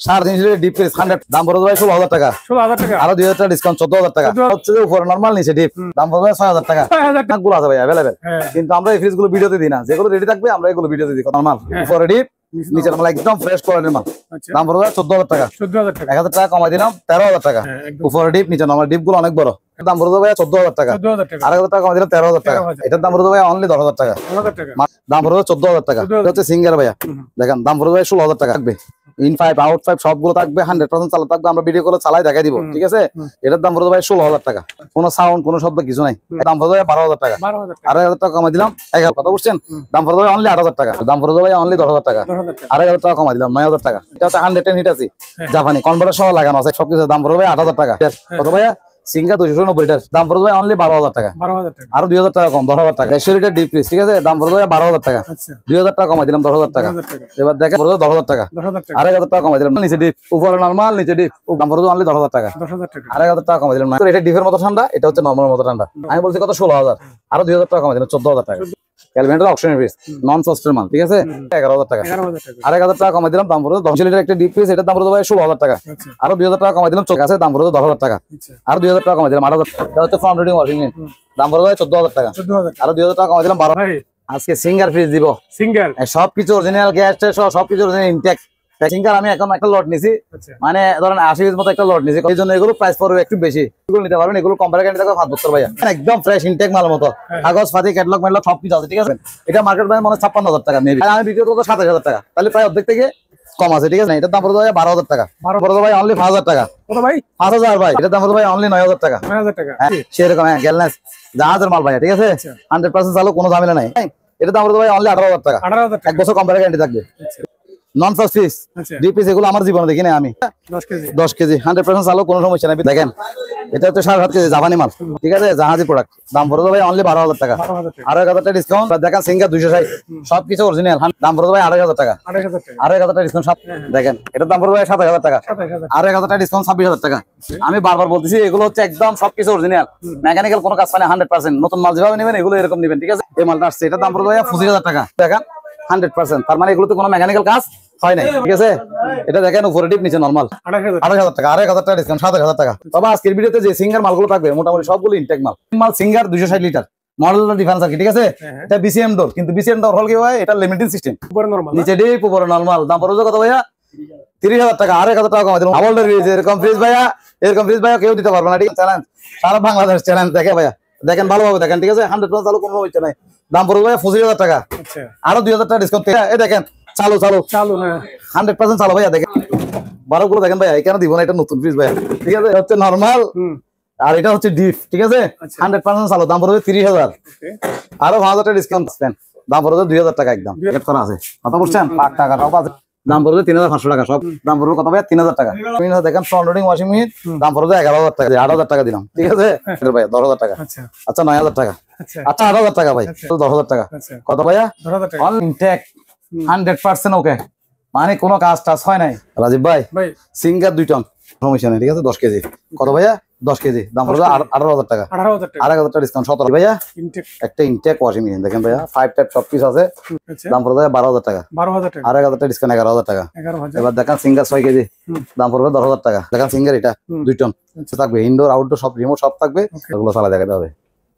350 deep fridge 100 দাম পড়বে ভাই 16000 টাকা। 16000 টাকা, আরো 2000 টাকা ডিসকাউন্ট 14000 টাকা। হচ্ছে যে উপরে নরমাল নিচে ডিপ দাম পড়বে 6000 টাকা। 6000 টাকা গুলো আছে ভাই अवेलेबल, কিন্তু আমরা এই ফ্রিজ গুলো ভিডিওতে দিই না, যেগুলো রেডি থাকবে আমরা এগুলো ভিডিওতে দিই। নরমাল উপরে ডিপ নিচে নরমাল একদম ফ্রেশ কোয়ালিটির মাল। দাম পড়বে 14000 টাকা। 14000 টাকা, 1000 টাকা কমাই দিলাম 13000 টাকা। উপরে ডিপ নিচে নরমাল ডিপ গুলো অনেক বড়, দাম পড়বে ভাই 14000 টাকা। 14000 টাকা, 8000 টাকা কমাই দিলাম 13000 টাকা। এটার দাম পড়বে ভাই অনলি 10000 টাকা। 10000 টাকা, দাম পড়বে 14000 টাকা। এটা হচ্ছে সিঙ্গার ভাইয়া, দেখেন দাম পড়বে 16000 টাকা। থাকবে ইন 5 আউট 5 সবগুলো থাকবে, 100% চালু থাকবে। আমরা ভিডিও করে চালাই দেখাই দিব, ঠিক আছে? এটার দাম পড়বে ভাই 16000 টাকা। কোনো সাউন্ড কোনো শব্দ কিছু নাই। দাম পড়বে 12000 টাকা। 8000 টাকা কমাই দিলাম 11 কথা বুঝছেন? দাম পড়বে অনলি 8000 টাকা। দাম পড়বে ভাই অনলি 10000 টাকা। 8000 টাকা কমাই দিলাম 9000 টাকা। এটা হচ্ছে 110 হিট আছে, জাপানি কনভার্টার সহ লাগানো আছে সবকিছু। দাম পড়বে 8000 টাকা। কত ভাইয়া? সিঙ্গা 290 টাকা। দাম পড়বে অনলি 12000 টাকা। 12000 টাকা, আরো 2000 টাকা কম 10000 টাকা। 100 লিটার ডিপ ফ্রিজ, ঠিক আছে? দাম পড়বে 12000 টাকা। 2000 টাকা কমাই দিলাম 10000 টাকা। এবার দেখেন পড়বে 10000 টাকা। 8000 টাকা কমাই দিলাম নিচে ডিপ, উপরে নরমাল নিচে ডিপ। দাম পড়বে অনলি 10000 টাকা। 8000 টাকা কমাই দিলাম। এটা ডিপের মতো ঠান্ডা, এটা হচ্ছে নরমাল মতো ঠান্ডা। আমি বলছি কত? 16000। আরো 2000 টাকা কমাই দিলাম 14000 টাকা। ক্যালভিনের অপশনের ফ্রিজ নন সস্টের মাল, ঠিক আছে? 11000 টাকা। 8000 টাকা কমাই দিলাম। দাম পড়বে 10 লিটার একটা ডিপ ফ্রিজ, এটার দাম পড়বে 16000 টাকা। আরো 2000 টাকা কমাই দিলাম চোখ আছে, দাম পড়বে 10000 টাকা। আরো 2000 টাকা কমাই দিলাম 8000 টাকা। এটা হচ্ছে ফ্রন্ট লোডিং ওয়াশিং মেশিন, দাম পড়বে 14000 টাকা। আরো 2000 টাকা কমাই দিলাম 12। আজকে সিঙ্গার ফ্রিজ দিব, সিঙ্গার সবকিছু অরিজিনাল, গ্যাস সহ সবকিছু অরিজিনাল ইনটেক। সিঙ্গার আমি এখন একটা লট নিছি, মানে ধরেন 80 পিস মতো একটা লট নিছি। এই জন্য এগুলো প্রাইস পড়বে একটু বেশি। এগুলো নিতে পারবেন, এগুলো কম্পারে গ্যারান্টি থাকবে 5 বছর ভাইয়া। একদম ফ্রেশ ইনটেক মাল মতো, কাগজ পাতি ক্যাটালগ ম্যাটলগ সবকিছু আছে, ঠিক আছে? এটা মার্কেট প্রাইস মানে 56000 টাকা মেবি, আমি বিক্রি করব 27000 টাকা। তাহলে প্রায় অর্ধেক থেকে কম আছে, ঠিক আছে? এটার দাম পড়বে 12000 টাকা। পড়বে ভাই অনলি 5000 টাকা। কত ভাই? 5000 ভাই। এটার দাম পড়বে ভাই অনলি 9000 টাকা। 9000 টাকা সেরকম, হ্যাঁ গ্যালনেস জাহাজের মাল ভাইয়া, ঠিক আছে? 100% চালু, কোনো ঝামেলা নাই। এটার দাম পড়বে ভাই অনলি 18000 টাকা। 1 বছর কম্পারে গ্যারান্টি থাকবে। নন ফাস্ট ফিস ডিপ ফিস এগুলো আমার জীবনে দেখি না আমি। 10 কেজি 100% চালু, কোনো সমস্যা নাই। দেখেন এটা হচ্ছে 7.5 কেজি জাপানি মাল, ঠিক আছে? জাহাজি প্রোডাক্ট। দাম পড়বে ভাই অনলি 12000 টাকা। আরো 1000 টাকা ডিসকাউন্ট। দেখেন সিঙ্গার 260 সবকিছু অরিজিনাল, দাম পড়বে ভাই 28000 টাকা। আরো 1000 টাকা ডিসকাউন্ট। দেখেন এটার দাম পড়বে ভাই 27000 টাকা। আরো 1000 টাকা ডিসকাউন্ট 26000 টাকা। আমি বারবার বলতেছি এগুলো হচ্ছে একদম সবকিছু অরিজিনাল, মেকানিক্যাল কোনো কাজ মানে 100%। নতুন মাল যেভাবে নেবেন এগুলো এরকম নেবেন, ঠিক আছে? এই মালটা আসছে, এটার দাম পড়বে ভাই 25000 টাকা। দেখেন 100%, তার মানে এগুলোতে কোনো মেকানিক্যাল কাজ হয় নাই, ঠিক আছে? এটা দেখেন উপরে ডিপ নিচে নরমাল 28000 টাকা। আরো 1000 টাকা ডিসকাউন্ট 7000 টাকা। তবে আজকের ভিডিওতে যে সিঙ্গার মালগুলো থাকবে মোটামুটি সবগুলো ইনটেক মাল। সিঙ্গার 260 লিটার মডেলটা ডিফারেন্স আছে, ঠিক আছে? এটা বিসিএম ডোর, কিন্তু বিসিএম ডোর হল কি হয়, এটা লিমিটেড সিস্টেম, উপরে নরমাল নিচে ডিপ উপরে নরমাল। দাম পড়বে কত ভাইয়া? 30000 টাকা। আরো 1000 টাকা কমাই দিলাম। আওয়ালডার ফ্রিজ এরকম ফ্রিজ ভাইয়া, এরকম ফ্রিজ ভাইয়া কেউ দিতে পারবে না, ঠিক আছে? চ্যালেঞ্জ, সারা বাংলাদেশ চ্যালেঞ্জ। দেখে ভাইয়া, দেখেন ভালোভাবে দেখেন, ঠিক আছে? 100% চালু, কোনো সমস্যা নাই। দাম পড়বে ভাইয়া 25000 টাকা। আরো 2000 টাকা ডিসকাউন্ট। এই দেখেন চালু চালু চালু, হ্যাঁ 100% চালু ভাইয়া। দেখেন 12 গুলো দেখেন ভাইয়া, এখানে দিব না, এটা নতুন ফ্রিজ ভাইয়া, ঠিক আছে? হচ্ছে নরমাল আর এটা হচ্ছে ডিপ, ঠিক আছে? 100% চালু। দাম পড়বে 30000। আরো 5000 টাকা ডিসকাউন্ট। দাম পড়বে 2000 টাকা। একদম গেট করা আছে, কথা বলছেন? 5 টাকা আছে। দাম পড়বে 3500 টাকা। সব দাম পড়বে কত ভাইয়া? 3000 টাকা। দেখেন ফ্রন্ট লোডিং ওয়াশিং মেশিন, দাম পড়বে 11000 টাকা। 8000 টাকা দিলাম, ঠিক আছে ভাইয়া? 10000 টাকা। আচ্ছা 9000 টাকা। আচ্ছা 8000 টাকা ভাই, 10000 টাকা। কত ভাইয়া? অল ইনটেক 100% ওকে, মানে কোনো কাজ টাজ হয় নাই। রাজীব ভাই সিঙ্গার 2 টন সমস্যা নেই, ঠিক আছে? 10 কেজি। কত ভাইয়া? 10 কেজি। দাম পড়বে 18000 টাকা। 8000 টাকা ডিসকাউন্ট 17 ভাইয়া। একটা ইনটেক ওয়াশিং মেশিন দেখেন ভাইয়া, 5 টাইপ সব কিছু আছে। দাম পড়বে 12000 টাকা। 1000 টাকা ডিসকাউন্ট 11000 টাকা। এবার দেখেন সিঙ্গার 6 কেজি, দাম পড়বে 10000 টাকা। দেখেন সিঙ্গার এটা 2 টন থাকবে, ইনডোর আউটডোর সব রিমোট সব থাকবে, এগুলো চালা দেখাতে হবে।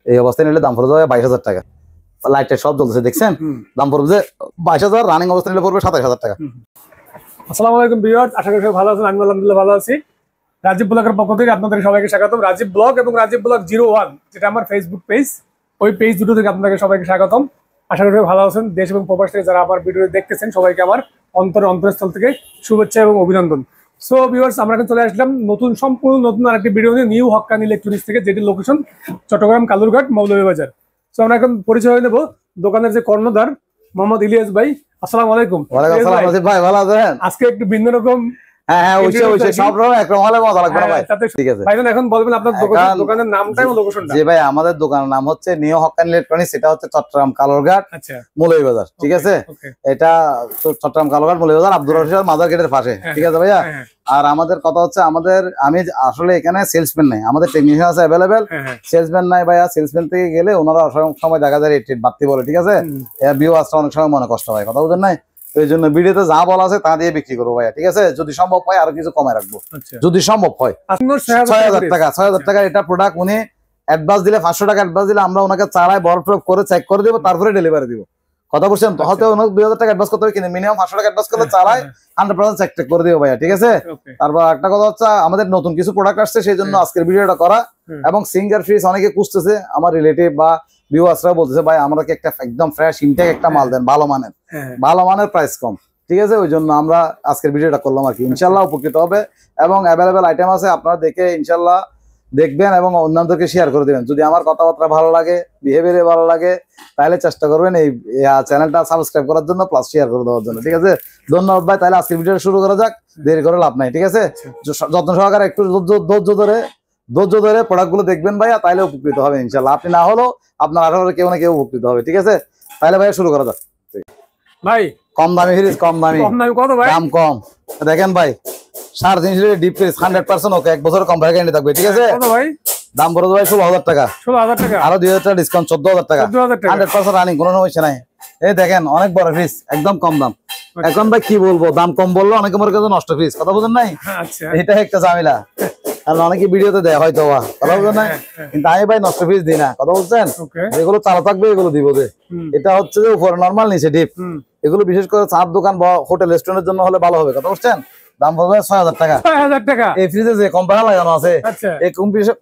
এই অবস্থায় নিলে দাম পড়বে 22000 টাকা। লাইটের সব জ্বলছে দেখছেন, দাম পড়বে 22000। রানিং অবস্থায় নিলে পড়বে 27000 টাকা। আসসালামু আলাইকুম ভিউয়ার্স, আশা করি ভালো আছেন। আমি আলহামদুলিল্লাহ ভালো আছি। রাজীব ব্লগের পক্ষ থেকে আপনাদের সবাইকে স্বাগতম। রাজীব ব্লগ এবং রাজীব ব্লগ 01 যেটা আমার ফেসবুক পেজ, ওই পেজ দুটো থেকে আপনাদের সবাইকে স্বাগতম। আশা করি ভালো আছেন। দেশ এবং প্রবাস থেকে যারা আমার ভিডিও দেখতেছেন সবাইকে আমার অন্তরস্থল থেকে শুভেচ্ছা এবং অভিনন্দন। সো ভিউয়ার্স, আমরা এখন চলে আসলাম সম্পূর্ণ নতুন আরেকটি ভিডিও নিয়ে, নিউ হক্কানি ইলেকট্রনিক্স থেকে, যেটি লোকেশন চট্টগ্রাম কালুরঘাট মৌলভীবাজার। সো আমরা এখন পরিচয় হয়ে নেব দোকানের যে কর্ণধার মোহাম্মদ ইলিয়াস ভাই। আসসালামু আলাইকুম। ওয়ালাইকুম আসসালাম রাজীব ভাই, ভালো আছেন? আজকে একটু ভিন্ন রকম। হ্যাঁ ওইসে সব রকম একরকম হলে মজা লাগবে না ভাই, ঠিক আছে? ভাইজান এখন বলবেন আপনার দোকানের নামটা এবং লোকেশনটা। জি ভাই, আমাদের দোকানের নাম হচ্ছে নিউ হক্কানি ইলেকট্রনিক্স, এটা হচ্ছে চট্টগ্রাম কালুরঘাট মৌলভীবাজার, ঠিক আছে? এটা চট্টগ্রাম কালুরঘাট মৌলভীবাজার আব্দুর রশিদ মাদার গেটের পাশে, ঠিক আছে ভাইয়া? আর আমাদের কথা হচ্ছে, আমি আসলে এখানে সেলসম্যান নাই, আমাদের টেকনিশিয়ান আছে অ্যাভেলেবেল। সেলসম্যান নাই ভাইয়া, সেলসম্যান থেকে গেলে ওনারা অনেক সময় দেখা যায় রেট বাড়তি বলে, ঠিক আছে? ভিউ আসতে অনেক সময় মনে কষ্ট হয়, কথা বুঝেন নাই? এই জন্য ভিডিওতে যা বলা আছে তা দিয়ে বিক্রি করবো ভাইয়া, ঠিক আছে? যদি সম্ভব হয় আরো কিছু কমে রাখবো, যদি সম্ভব হয়। ৬,০০০ টাকা, ৬,০০০ টাকা এটা প্রোডাক্ট। উনি অ্যাডভান্স দিলে ৫০০ টাকা অ্যাডভান্স দিলে আমরা ওনাকে চালাই বরফ করে চেক করে দিব, তারপরে ডেলিভারি দিব। কথা বলছেন? হয়তো ২,০০০ টাকা অ্যাডভান্স করতে হবে, কিন্তু মিনিমাম ৫০০ টাকা অ্যাডভান্স করলে চালাই 100% চেক টেক করে দিব ভাইয়া, ঠিক আছে? তারপর একটা কথা হচ্ছে আমাদের নতুন কিছু প্রোডাক্ট আসছে, সেই জন্য আজকের ভিডিওটা করা। এবং সিঙ্গার ফ্রিজ অনেকে খুঁজতেছে, আমার রিলেটিভ বা ভিউয়ার্সরা বলতেছে ভাই আমাদেরকে একটা একদম ফ্রেশ ইনটেক একটা মাল দেন, ভালো মানের, ভালো মানের, প্রাইস কম, ঠিক আছে? ওই জন্য আমরা আজকের ভিডিওটা করলাম আর কি। ইনশাল্লাহ উপকৃত হবে এবং অ্যাভেলেবেল আইটেম আছে, আপনারা দেখে ইনশাল্লাহ দেখবেন এবং অন্যদেরকে শেয়ার করে দেবেন। যদি আমার কথাবার্তা ভালো লাগে, বিহেভিয়ারে ভালো লাগে, তাহলে চেষ্টা করবেন এই চ্যানেলটা সাবস্ক্রাইব করার জন্য, প্লাস শেয়ার করে দেওয়ার জন্য, ঠিক আছে? ধন্যবাদ ভাই। তাহলে আজকের ভিডিওটা শুরু করা যাক, দেরি করে লাভ নাই, ঠিক আছে? যত্ন সহকারে একটু ধৈর্য ধরে প্রোডাক্ট গুলো দেখবেন ভাইয়া, তাহলে উপকৃত হবে ইনশাল্লাহ। আপনি না হলেও আপনার আঠারো কেউ না কেউ উপকৃত হবে, ঠিক আছে? তাহলে ভাইয়া শুরু করা যাক ভাই। কম দামি ফ্রিজ, কম দামি, কত ভাই? দাম কম। দেখেন ভাই 3.5 লিটার ডিপ ফ্রিজ 100% ওকে, 1 বছর কম গ্যারান্টি থাকবে, ঠিক আছে? কত ভাই? দাম বড় ভাই 16,000 টাকা। 16,000 টাকা, আরো 2,000 টাকা ডিসকাউন্ট, 14,000 টাকা। 100% রানিং, কোনো সমস্যা নাই। এই দেখেন অনেক বড় ফ্রিজ, একদম কম দাম। এখন ভাই কি বলবো, দাম কম বললো অনেকে মনে কাছে নষ্ট ফ্রিজ, কথা বুঝেন নাই? এটা একটা ঝামেলা, কারণ অনেকে ভিডিওতে দেয় হয়তো, কথা বুঝেন নাই? কিন্তু আমি ভাই নষ্ট ফ্রিজ দিই না, কথা বুঝছেন? যেগুলো চালা থাকবে এগুলো দিব। এটা হচ্ছে যে উপরে নরমাল, নিচে ডিপ। এগুলো বিশেষ করে চার দোকান বা হোটেল রেস্টুরেন্টের জন্য হলে ভালো হবে, কথা বুঝছেন? দাম পড়বে 6,000 টাকা। 6,000 টাকা। এই ফ্রিজে যে কম্প্রেসার লাগানো আছে, এই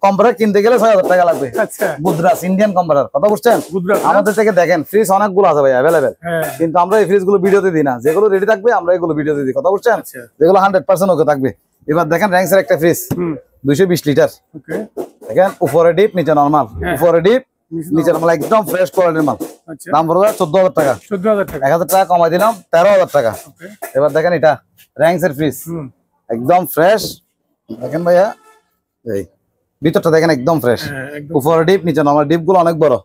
কম্প্রেসার কিনতে গেলে 6,000 টাকা লাগবে। গুজরাট ইন্ডিয়ান কম্প্রেসার, কথা বুঝছেন? আমাদের থেকে দেখেন ফ্রিজ অনেকগুলো আছে ভাই অ্যাভেলেবেল, কিন্তু আমরা এই ফ্রিজ গুলো ভিডিওতে দিই না। যেগুলো রেডি থাকবে আমরা এগুলো ভিডিওতে দিই, কথা বুঝছেন? যেগুলো 100% ওকে থাকবে। এবার দেখেন র্যাঙ্কসের একটা ফ্রিজ 220 লিটার, দেখেন উপরে ডিপ নিচে নরমাল, উপরে ডিপ নিচে নরমাল, একদম ফ্রেশ কোয়ালিটির মাল। দাম পড়বে 14,000 টাকা। 1,000 টাকা কমাই দিলাম, 13,000 টাকা। এবার দেখেন এটা র্যাঙ্কসের ফ্রিজ, একদম ফ্রেশ। দেখেন ভাইয়া এই ভিতরটা দেখেন একদম ফ্রেশ, উপরে ডিপ নিচে নরমাল। ডিপ গুলো অনেক বড়,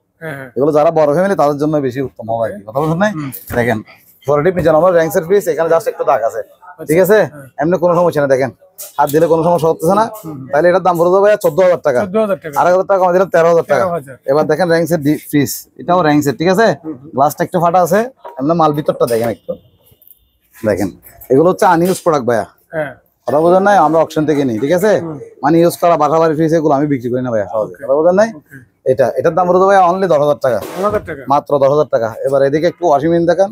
এগুলো যারা বড় ফ্যামিলি তাদের জন্য বেশি উত্তম হবে, কথা বলছেন নাই? দেখেন উপরে ডিপ নিচে নরমাল র্যাঙ্কসের ফ্রিজ, এখানে জাস্ট একটু দাগ আছে, ঠিক আছে? এমনি কোনো সমস্যা না, দেখেন হাত দিলে কোনো সমস্যা হচ্ছে না। তাহলে এটার দাম পড়ে যাবে 14,000 টাকা। 8,000 টাকা কমে দিলাম, 13,000 টাকা। এবার দেখেন র্যাঙ্কসের ফ্রিজ, এটাও র্যাঙ্কসের, ঠিক আছে? গ্লাসটা একটু ফাটা আছে, এমনি মাল ভিতরটা দেখেন একটু, দেখেন এগুলো হচ্ছে আনইউজ প্রোডাক্ট ভাইয়া, কথা বোঝেন নাই? আমরা অকশন থেকে নিই, ঠিক আছে? মানে ইউজ করা বাসা বাড়ি ফ্রিজ এগুলো আমি বিক্রি করি না ভাইয়া সহজে, কথা বোঝেন নাই? এটার দাম পড়ে যাবে অনলি 10,000 টাকা, মাত্র 10,000 টাকা। এবার এদিকে একটু ওয়াশিং মেশিন দেখেন,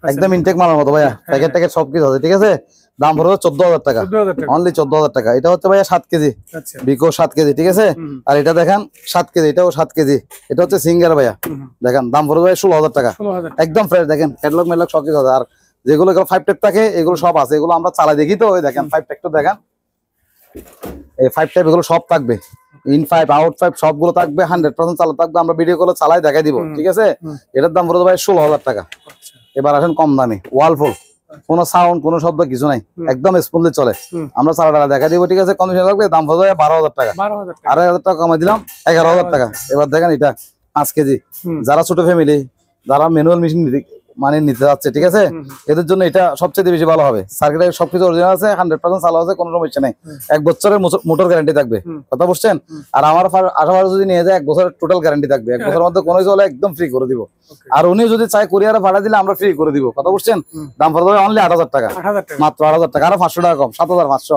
একদম ইনটেক মালার মতো ভাইয়া, প্যাকেট ট্যাকেট সবকিছু আছে, ঠিক আছে? দাম পড়বে 14,000 টাকা, অনলি 14,000 টাকা। এটা হচ্ছে ভাইয়া 7 কেজি, বিকো 7 কেজি, ঠিক আছে? আর এটা দেখেন 7 কেজি, এটাও 7 কেজি। এটা হচ্ছে সিঙ্গার ভাইয়া, দেখেন দাম পড়বে ভাই 16,000 টাকা, একদম ফ্রেশ। দেখেন ক্যাটালগ মেলগ সবকিছু আছে। আর যেগুলো 5 টাইপ থাকে এগুলো সব আছে, এগুলো আমরা চালাই দেখি তো। ওই দেখেন 5 টাইপ তো দেখেন, এই 5 টাইপ এগুলো সব থাকবে, ইন 5 আউট 5 সবগুলো থাকবে, 100% চালা থাকবে। আমরা ভিডিও কলে চালাই দেখাই দিব, ঠিক আছে? এটার দাম পড়বে ভাই 16,000 টাকা। এবার আসেন কম দামি ওয়ালফুল, কোনো সাউন্ড কোনো শব্দ কিছু নাই, একদম স্মুথলি চলে। আমরা চালাটা দেখা দিব, ঠিক আছে? কন্ডিশন থাকবে, দাম পড়বে 12,000 টাকা। 2,500 টাকা কমাই দিলাম, 11,000 টাকা। এবার দেখেন এটা 5 কেজি, যারা ছোট ফ্যামিলি, যারা ম্যানুয়াল মেশিন মানে নিতে যাচ্ছে, ঠিক আছে? এদের জন্য এটা সবচেয়ে বেশি ভালো হবে। সার্কিটের সবকিছু অরিজিনাল আছে, 100% চালু আছে, কোনো সমস্যা নেই। 1 বছরের মোটর গ্যারান্টি থাকবে, কথা বুঝছেন? আর আমার আশাবাড়ি যদি নিয়ে যায় 1 বছরের টোটাল গ্যারান্টি থাকবে। 1 বছরের মধ্যে কোনো চলে একদম ফ্রি করে দিব। আর উনি যদি চাই কুরিয়ারে ভাড়া দিলে আমরা ফ্রি করে দিব, কথা বুঝছেন? দাম পড়বে অনলি 8,000 টাকা, মাত্র 8,000 টাকা। আরো 500 টাকা কম, 7,500।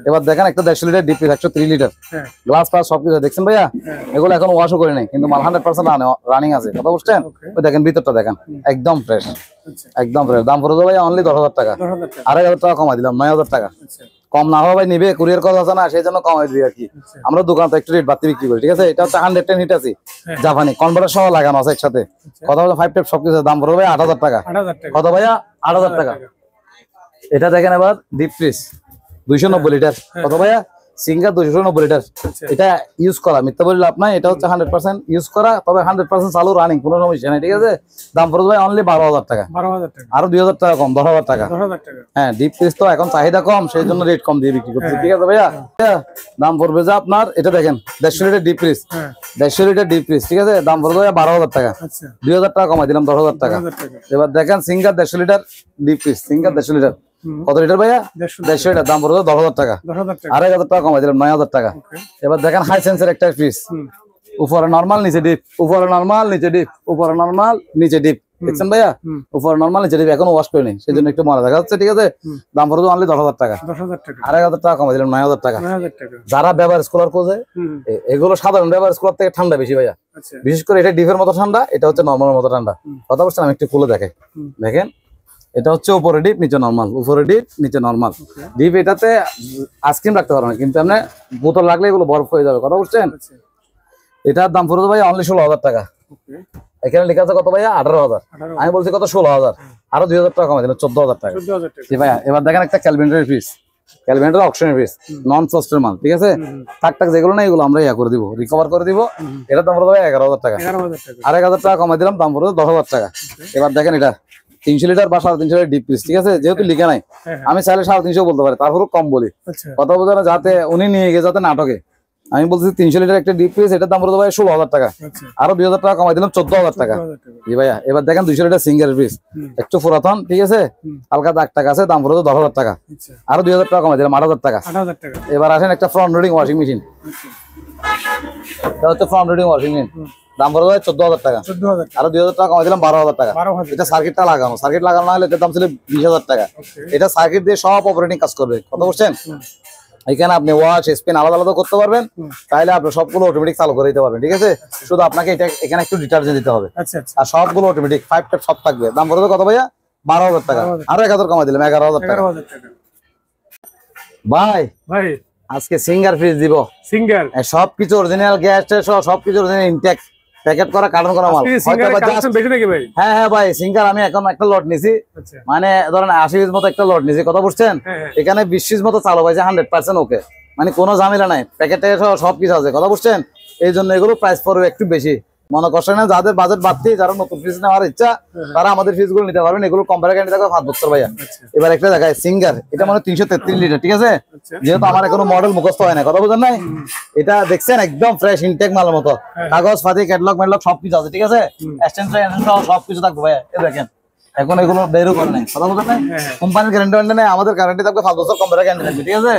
এবার দেখেন একটা 150 litre DP 103 litre, glass plus সবকিছু দেখছেন ভাইয়া? এগুলো এখন ওয়াশও করে নাই, কিন্তু মাল 100% রানিং আছে, কথা বুঝছেন? ওই দেখেন ভিতরটা দেখেন একদম ফ্রেশ, একদম ফ্রেশ। দাম পড়ে যাবে অনলি 10,000 টাকা। 2,500 টাকা কমাই দিলাম, 9,000 টাকা। কম না হবে ভাই নিবে, কুরিয়ার কথা আছে না, সেই জন্য কমাই দিই আর কি। আমরা দোকানে একটু রেট বাড়তি বিক্রি করি, ঠিক আছে? এটা হচ্ছে 110 হিট আছে, জাপানি কনভার্টার সহ লাগানো আছে একসাথে, কথা বলে 5 টাইপ সবকিছু। দাম পড়বে 8,000 টাকা। কত ভাইয়া? 8,000 টাকা। এটা দেখেন এবার ডিপ ফ্রিজ 290 লিটার, কত ভাইয়া? Singer 290 litre. এটা ইউজ করা, মিথ্যা বললে লাভ নাই। এটা হচ্ছে 100% ইউজ করা, তবে 100% চালু রানিং, কোনো সমস্যা নেই, ঠিক আছে? দাম পড়বে ভাই অনলি 12,000 টাকা। আরো 2,000 টাকা কম, 10,000 টাকা। হ্যাঁ, ডিপ ফ্রিজ তো এখন চাহিদা কম, সেই জন্য রেট কম দিয়ে বিক্রি করছি, ঠিক আছে ভাইয়া? দাম পড়বে যে আপনার এটা দেখেন 150 litre deep fridge, 150 litre deep fridge, ঠিক আছে? দাম পড়বে 12,000 টাকা। 2,000 টাকা কমাই দিলাম, 10,000 টাকা। এবার দেখেন singer 150 litre deep fridge, singer 150 litre, কত লিটার ভাইয়া? 150 লিটার, দাম পড়বে 10,000 টাকা। 2,500 টাকা কমাই দিলাম, 9,000 টাকা। এবার দেখেন হাই সেন্সের একটা ফ্রিজ, উপরে নরমাল নিচে ডিপ, উপরে নরমাল নিচে ডিপ, উপরে নরমাল নিচে ডিপ, দেখছেন ভাইয়া উপর নরমাল নিচে ডিপ এখনো ওয়াশ করিনি সেই জন্য একটু মনে দেখা যাচ্ছে ঠিক আছে দাম পড়বে অনলি 10,000 টাকা 10,000 টাকা 2,500 টাকা কমাই দিলাম 9,000 টাকা 9,000 টাকা যারা ব্যবহার স্কলার খোঁজে এগুলো সাধারণ ব্যবহার স্কলার থেকে ঠান্ডা বেশি ভাইয়া আচ্ছা বিশেষ করে এটা ডিপের মতো ঠান্ডা এটা হচ্ছে নরমালের মতো ঠান্ডা কথা বলছেন আমি একটু খুলে দেখাই দেখেন এটা হচ্ছে উপরে ডিপ নিচে নরমাল উপরে ডিপ নিচে নরমাল ডিপ এটাতে আইসক্রিম রাখতে পারবেন কিন্তু আপনি বোতল রাখলে এগুলো বরফ হয়ে যাবে কথা বলছেন এটার দাম পড়বে ভাই অনলি 16,000 টাকা এখানে লেখা আছে কত ভাইয়া 18,000 আমি বলছি কত 16,000 আরো 2,000 টাকা কমাই দিলাম 14,000 টাকা 14,000 টাকা জি ভাইয়া এবার দেখেন একটা ক্যালভেন্ডারের পিস ক্যালভেন্ডার অকশনের পিস নন ফ্রস্টের মাল ঠিক আছে টাক টাক যেগুলো না এগুলো আমরা ইয়া করে দিব রিকভার করে দিব এটার দাম পড়বে 11,000 টাকা 11,000 টাকা আর 1,000 টাকা কমাই দিলাম দাম পড়বে 10,000 টাকা এবার দেখেন এটা 300 লিটার বা 350 লিটার ডিপ পিস ঠিক আছে যেহেতু লিখে নাই আমি চাইলে 350 বলতে পারি তারপরও কম বলি আচ্ছা কথা বোঝানো যাতে উনি নিয়ে গিয়ে যাতে নাটকে আমি বলছি 300 লিটার একটা ডিপ পিস এটার দাম পড়বে ভাই 16,000 টাকা আচ্ছা আরো 2,000 টাকা কমাই দিলাম 14,000 টাকা 14,000 টাকা জি ভাইয়া এবার দেখেন 200 লিটার সিঙ্গেল পিস একটু পুরাতন ঠিক আছে হালকা দাগ টাকা আছে দাম পড়বে 10,000 টাকা আচ্ছা আরো 2,000 টাকা কমাই দিলাম 8,000 টাকা 8,000 টাকা এবার আসেন একটা ফ্রন্ট লোডিং ওয়াশিং মেশিন এটা হচ্ছে ফ্রন্ট লোডিং ওয়াশিং মেশিন দাম পড়বে 14,000 টাকা 14,000 টাকা আরো 2,000 টাকা কমাই দিলাম 12,000 টাকা 12,000 এটা সার্কিটটা লাগানো সার্কিট লাগানো না হলে এটার দাম ছিল 20,000 টাকা এটা সার্কিট দিয়ে সব অপারেটিং কাজ করবে কথা বলছেন এখানে আপনি ওয়াশ স্পিন আলাদা আলাদা করতে পারবেন তাহলে আপনি সবগুলো অটোমেটিক চালু করে দিতে পারবেন ঠিক আছে শুধু আপনাকে এটা এখানে একটু ডিটারজেন্ট দিতে হবে আচ্ছা আচ্ছা আর সবগুলো অটোমেটিক 5 ট্যাপ সব থাকবে দাম পড়বে কত ভাইয়া 12,000 টাকা আরো 1,000 কমাই দিলাম 11,000 টাকা 11,000 টাকা ভাই ভাই আজকে সিঙ্গার ফ্রিজ দিব সিঙ্গেল সবকিছু অরিজিনাল গ্যাস সবকিছু অরিজিনাল ইনটেক প্যাকেট করা কার্টন করা মাল সিঙ্গেল কালেকশন বেশি নাকি ভাই হ্যাঁ হ্যাঁ ভাই সিঙ্গার আমি এখন একটা লট নিছি আচ্ছা মানে ধরেন 80 পিস মতো একটা লট নিছি কথা বুঝছেন এখানে 20 পিস মতো চালু হয়েছে 100% ওকে মানে কোনো ঝামেলা নাই প্যাকেটে সবকিছু আছে কথা বুঝছেন এই জন্য এগুলো প্রাইস পড়বে একটু বেশি মনে কষ্ট না যাদের বাজেট বাড়তি যারা নতুন ফ্রিজ নেওয়ার ইচ্ছা তারা আমাদের ফ্রিজ গুলো নিতে পারবেন এগুলো কোম্পানি গ্যারান্টি থাকবে 5 বছর ভাইয়া এবার একটা দেখায় সিঙ্গার এটা মানে 333 লিটার ঠিক আছে যেহেতু আমার এখনো মডেল মুখস্থ হয় না কথা বুঝেন নাই এটা দেখছেন একদম ফ্রেশ ইনটেক মালের মতো কাগজ ফাতি ক্যাটালগ ম্যাটলগ সবকিছু আছে ঠিক আছে এক্সটেনশন সবকিছু থাকবে ভাইয়া এই দেখেন এখন এগুলো বেরও করে নাই কথা বুঝেন নাই কোম্পানির গ্যারান্টি নেই আমাদের গ্যারান্টি থাকবে 5 বছর কোম্পানির গ্যারান্টি থাকবে ঠিক আছে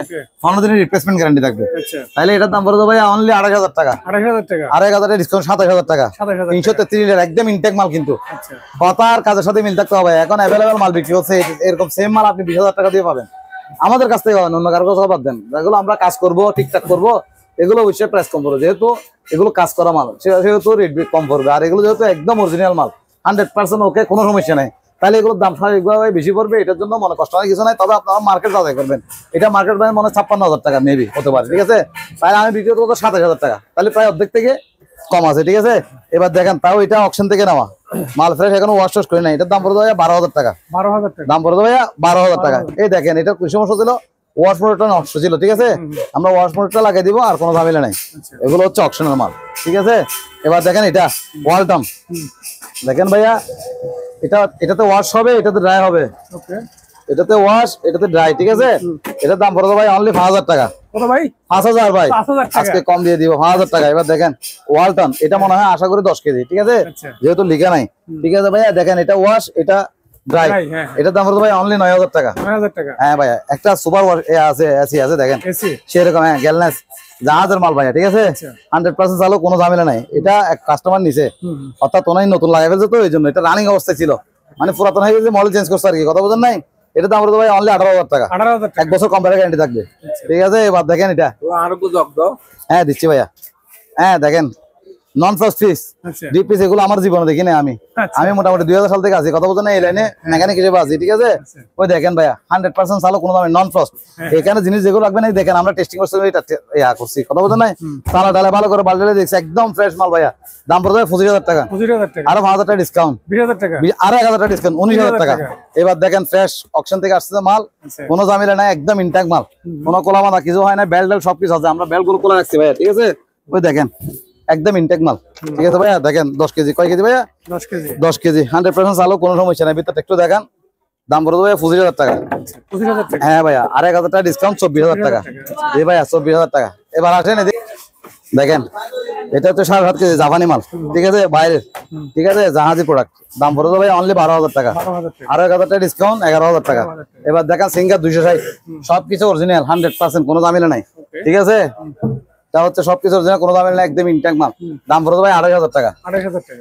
15 দিনের রিপ্লেসমেন্ট গ্যারান্টি থাকবে আচ্ছা তাহলে এটার দাম পড়বে ভাই অনলি 2,500 টাকা 2,500 টাকা 2,500 টাকা ডিসকাউন্ট 27,000 টাকা 27,000 333 লিটার একদম ইনটেক মাল কিন্তু আচ্ছা কথা আর কাজের সাথে মিল থাকতে হবে এখন অ্যাভেলেবল মাল বিক্রি হচ্ছে এরকম সেম মাল আপনি 20,000 টাকা দিয়ে পাবেন আমাদের কাছ থেকে পাবেন অন্য কারো কাছে বাদ দেন যেগুলো আমরা কাজ করব ঠিকঠাক করব এগুলো অবশ্যই প্রাইস কম পড়বে যেহেতু এগুলো কাজ করা মাল সেহেতু রেট কম পড়বে আর এগুলো যেহেতু একদম অরিজিনাল মাল 100% ওকে কোনো সমস্যা নাই তাহলে এগুলোর দাম স্বাভাবিকভাবে বেশি পড়বে এটার জন্য মনে কষ্ট হয় কিছু নাই তবে আপনারা মার্কেট যাচাই করবেন এটা মার্কেট প্রাইস মনে 56,000 টাকা মেবি হতে পারে ঠিক আছে তাহলে আমি বিক্রি করবো 27,000 টাকা তাহলে প্রায় অর্ধেক থেকে কম আছে ঠিক আছে এবার দেখেন তাও এটা অকশন থেকে নেওয়া মাল ফ্রেশ এখনো ওয়াশ টোশ করে নাই এটার দাম পড়ে দেওয়া 12,000 টাকা 12,000 টাকা দাম পড়ে দেওয়া 12,000 টাকা এই দেখেন এটা কি সমস্যা ছিল ওয়াশ মোটরটা নষ্ট ছিল ঠিক আছে আমরা ওয়াশ মোটরটা লাগিয়ে দিব আর কোনো ঝামেলা নাই এগুলো হচ্ছে অকশনাল মাল ঠিক আছে এবার দেখেন এটা ওয়ালটন দেখেন ভাইয়া এটাতে ওয়াশ হবে এটাতে ড্রাই হবে ওকে এটাতে ওয়াশ এটাতে ড্রাই ঠিক আছে এটার দাম পড়বে ভাই অনলি 5,000 টাকা কত ভাই 5,000 ভাই 5,000 টাকা আজকে কম দিয়ে দিব 5,000 টাকা এবার দেখেন ওয়ালটন এটা মনে হয় আশা করি 10 কেজি ঠিক আছে আচ্ছা যেহেতু লিখা নাই ঠিক আছে ভাইয়া দেখেন এটা ওয়াশ এটা ড্রাই হ্যাঁ এটার দাম পড়বে ভাই অনলি 9,000 টাকা 9,000 টাকা হ্যাঁ ভাইয়া একটা সুপার ওয়াশ আছে এসি আছে দেখেন এসি সেরকম হ্যাঁ গ্যালনেস জাহাজের মাল ভাইয়া ঠিক আছে 100% চালু কোনো ঝামেলা নাই এটা এক কাস্টমার নিছে অর্থাৎ ওনাই নতুন লাগাই ফেলছে তো এই জন্য এটা রানিং অবস্থায় ছিল মানে পুরাতন হয়ে গেছে মডেল চেঞ্জ করছে আর কি কথা বোঝেন নাই এটা দাম পড়বে ভাই অনলি 18,000 টাকা 18,000 টাকা 1 বছর কোম্পানি গ্যারান্টি থাকবে ঠিক আছে এবার দেখেন এটা হ্যাঁ দিচ্ছি ভাইয়া হ্যাঁ দেখেন নন ফ্রস্ট ফিস আচ্ছা ডিপ পিস এগুলো আমার জীবনে দেখি না আমি মোটামুটি 2000 সাল থেকে আছি কথা বলছেন এই লাইনে মেকানিক হিসেবে আছি ঠিক আছে ওই দেখেন ভাইয়া 100% চালু কোনো দামে নন ফ্রস্ট এখানে জিনিস যেগুলো লাগবে না দেখেন আমরা টেস্টিং করছি এটা ইয়া করছি কথা বলছেন নাই চালা ডালে ভালো করে বাল্টিলে দেখছি একদম ফ্রেশ মাল ভাইয়া দাম পড়বে 25,000 টাকা 25,000 টাকা আরো 5,000 টাকা ডিসকাউন্ট 20,000 টাকা আরো 1,000 টাকা ডিসকাউন্ট 19,000 টাকা এবার দেখেন ফ্রেশ অকশন থেকে আসছে মাল কোনো ঝামেলা নাই একদম ইনটেক মাল কোনো কোলামাদা কিছু হয় না বেল্ট সবকিছু আছে আমরা বেল্ট গুলো খোলা রাখছি ভাইয়া ঠিক আছে ওই দেখেন একদম ইনটেক মাল ঠিক আছে ভাইয়া দেখেন 10 কেজি কয় কেজি ভাইয়া 10 কেজি 10 কেজি 100% চালু কোনো সমস্যা নাই ভিতরটা একটু দেখেন দাম পড়বে ভাইয়া 25,000 টাকা 25,000 টাকা হ্যাঁ ভাইয়া আর 1,000 টাকা ডিসকাউন্ট 24,000 টাকা জি ভাইয়া 24,000 টাকা এবার আসেন দেখেন এটা হচ্ছে 7.5 কেজি জাপানি মাল ঠিক আছে বাইরের ঠিক আছে জাহাজি প্রোডাক্ট দাম পড়বে ভাই অনলি 12,000 টাকা 12,000 টাকা আর 1,000 টাকা ডিসকাউন্ট 11,000 টাকা এবার দেখেন সিঙ্গার 260 সবকিছু অরিজিনাল 100% কোনো ঝামেলা নাই ঠিক আছে এটা হচ্ছে সবকিছু অরিজিনাল, কোনো দামের না, একদম ইনটেক মাল। দাম পড়বে ভাই 2,500 টাকা।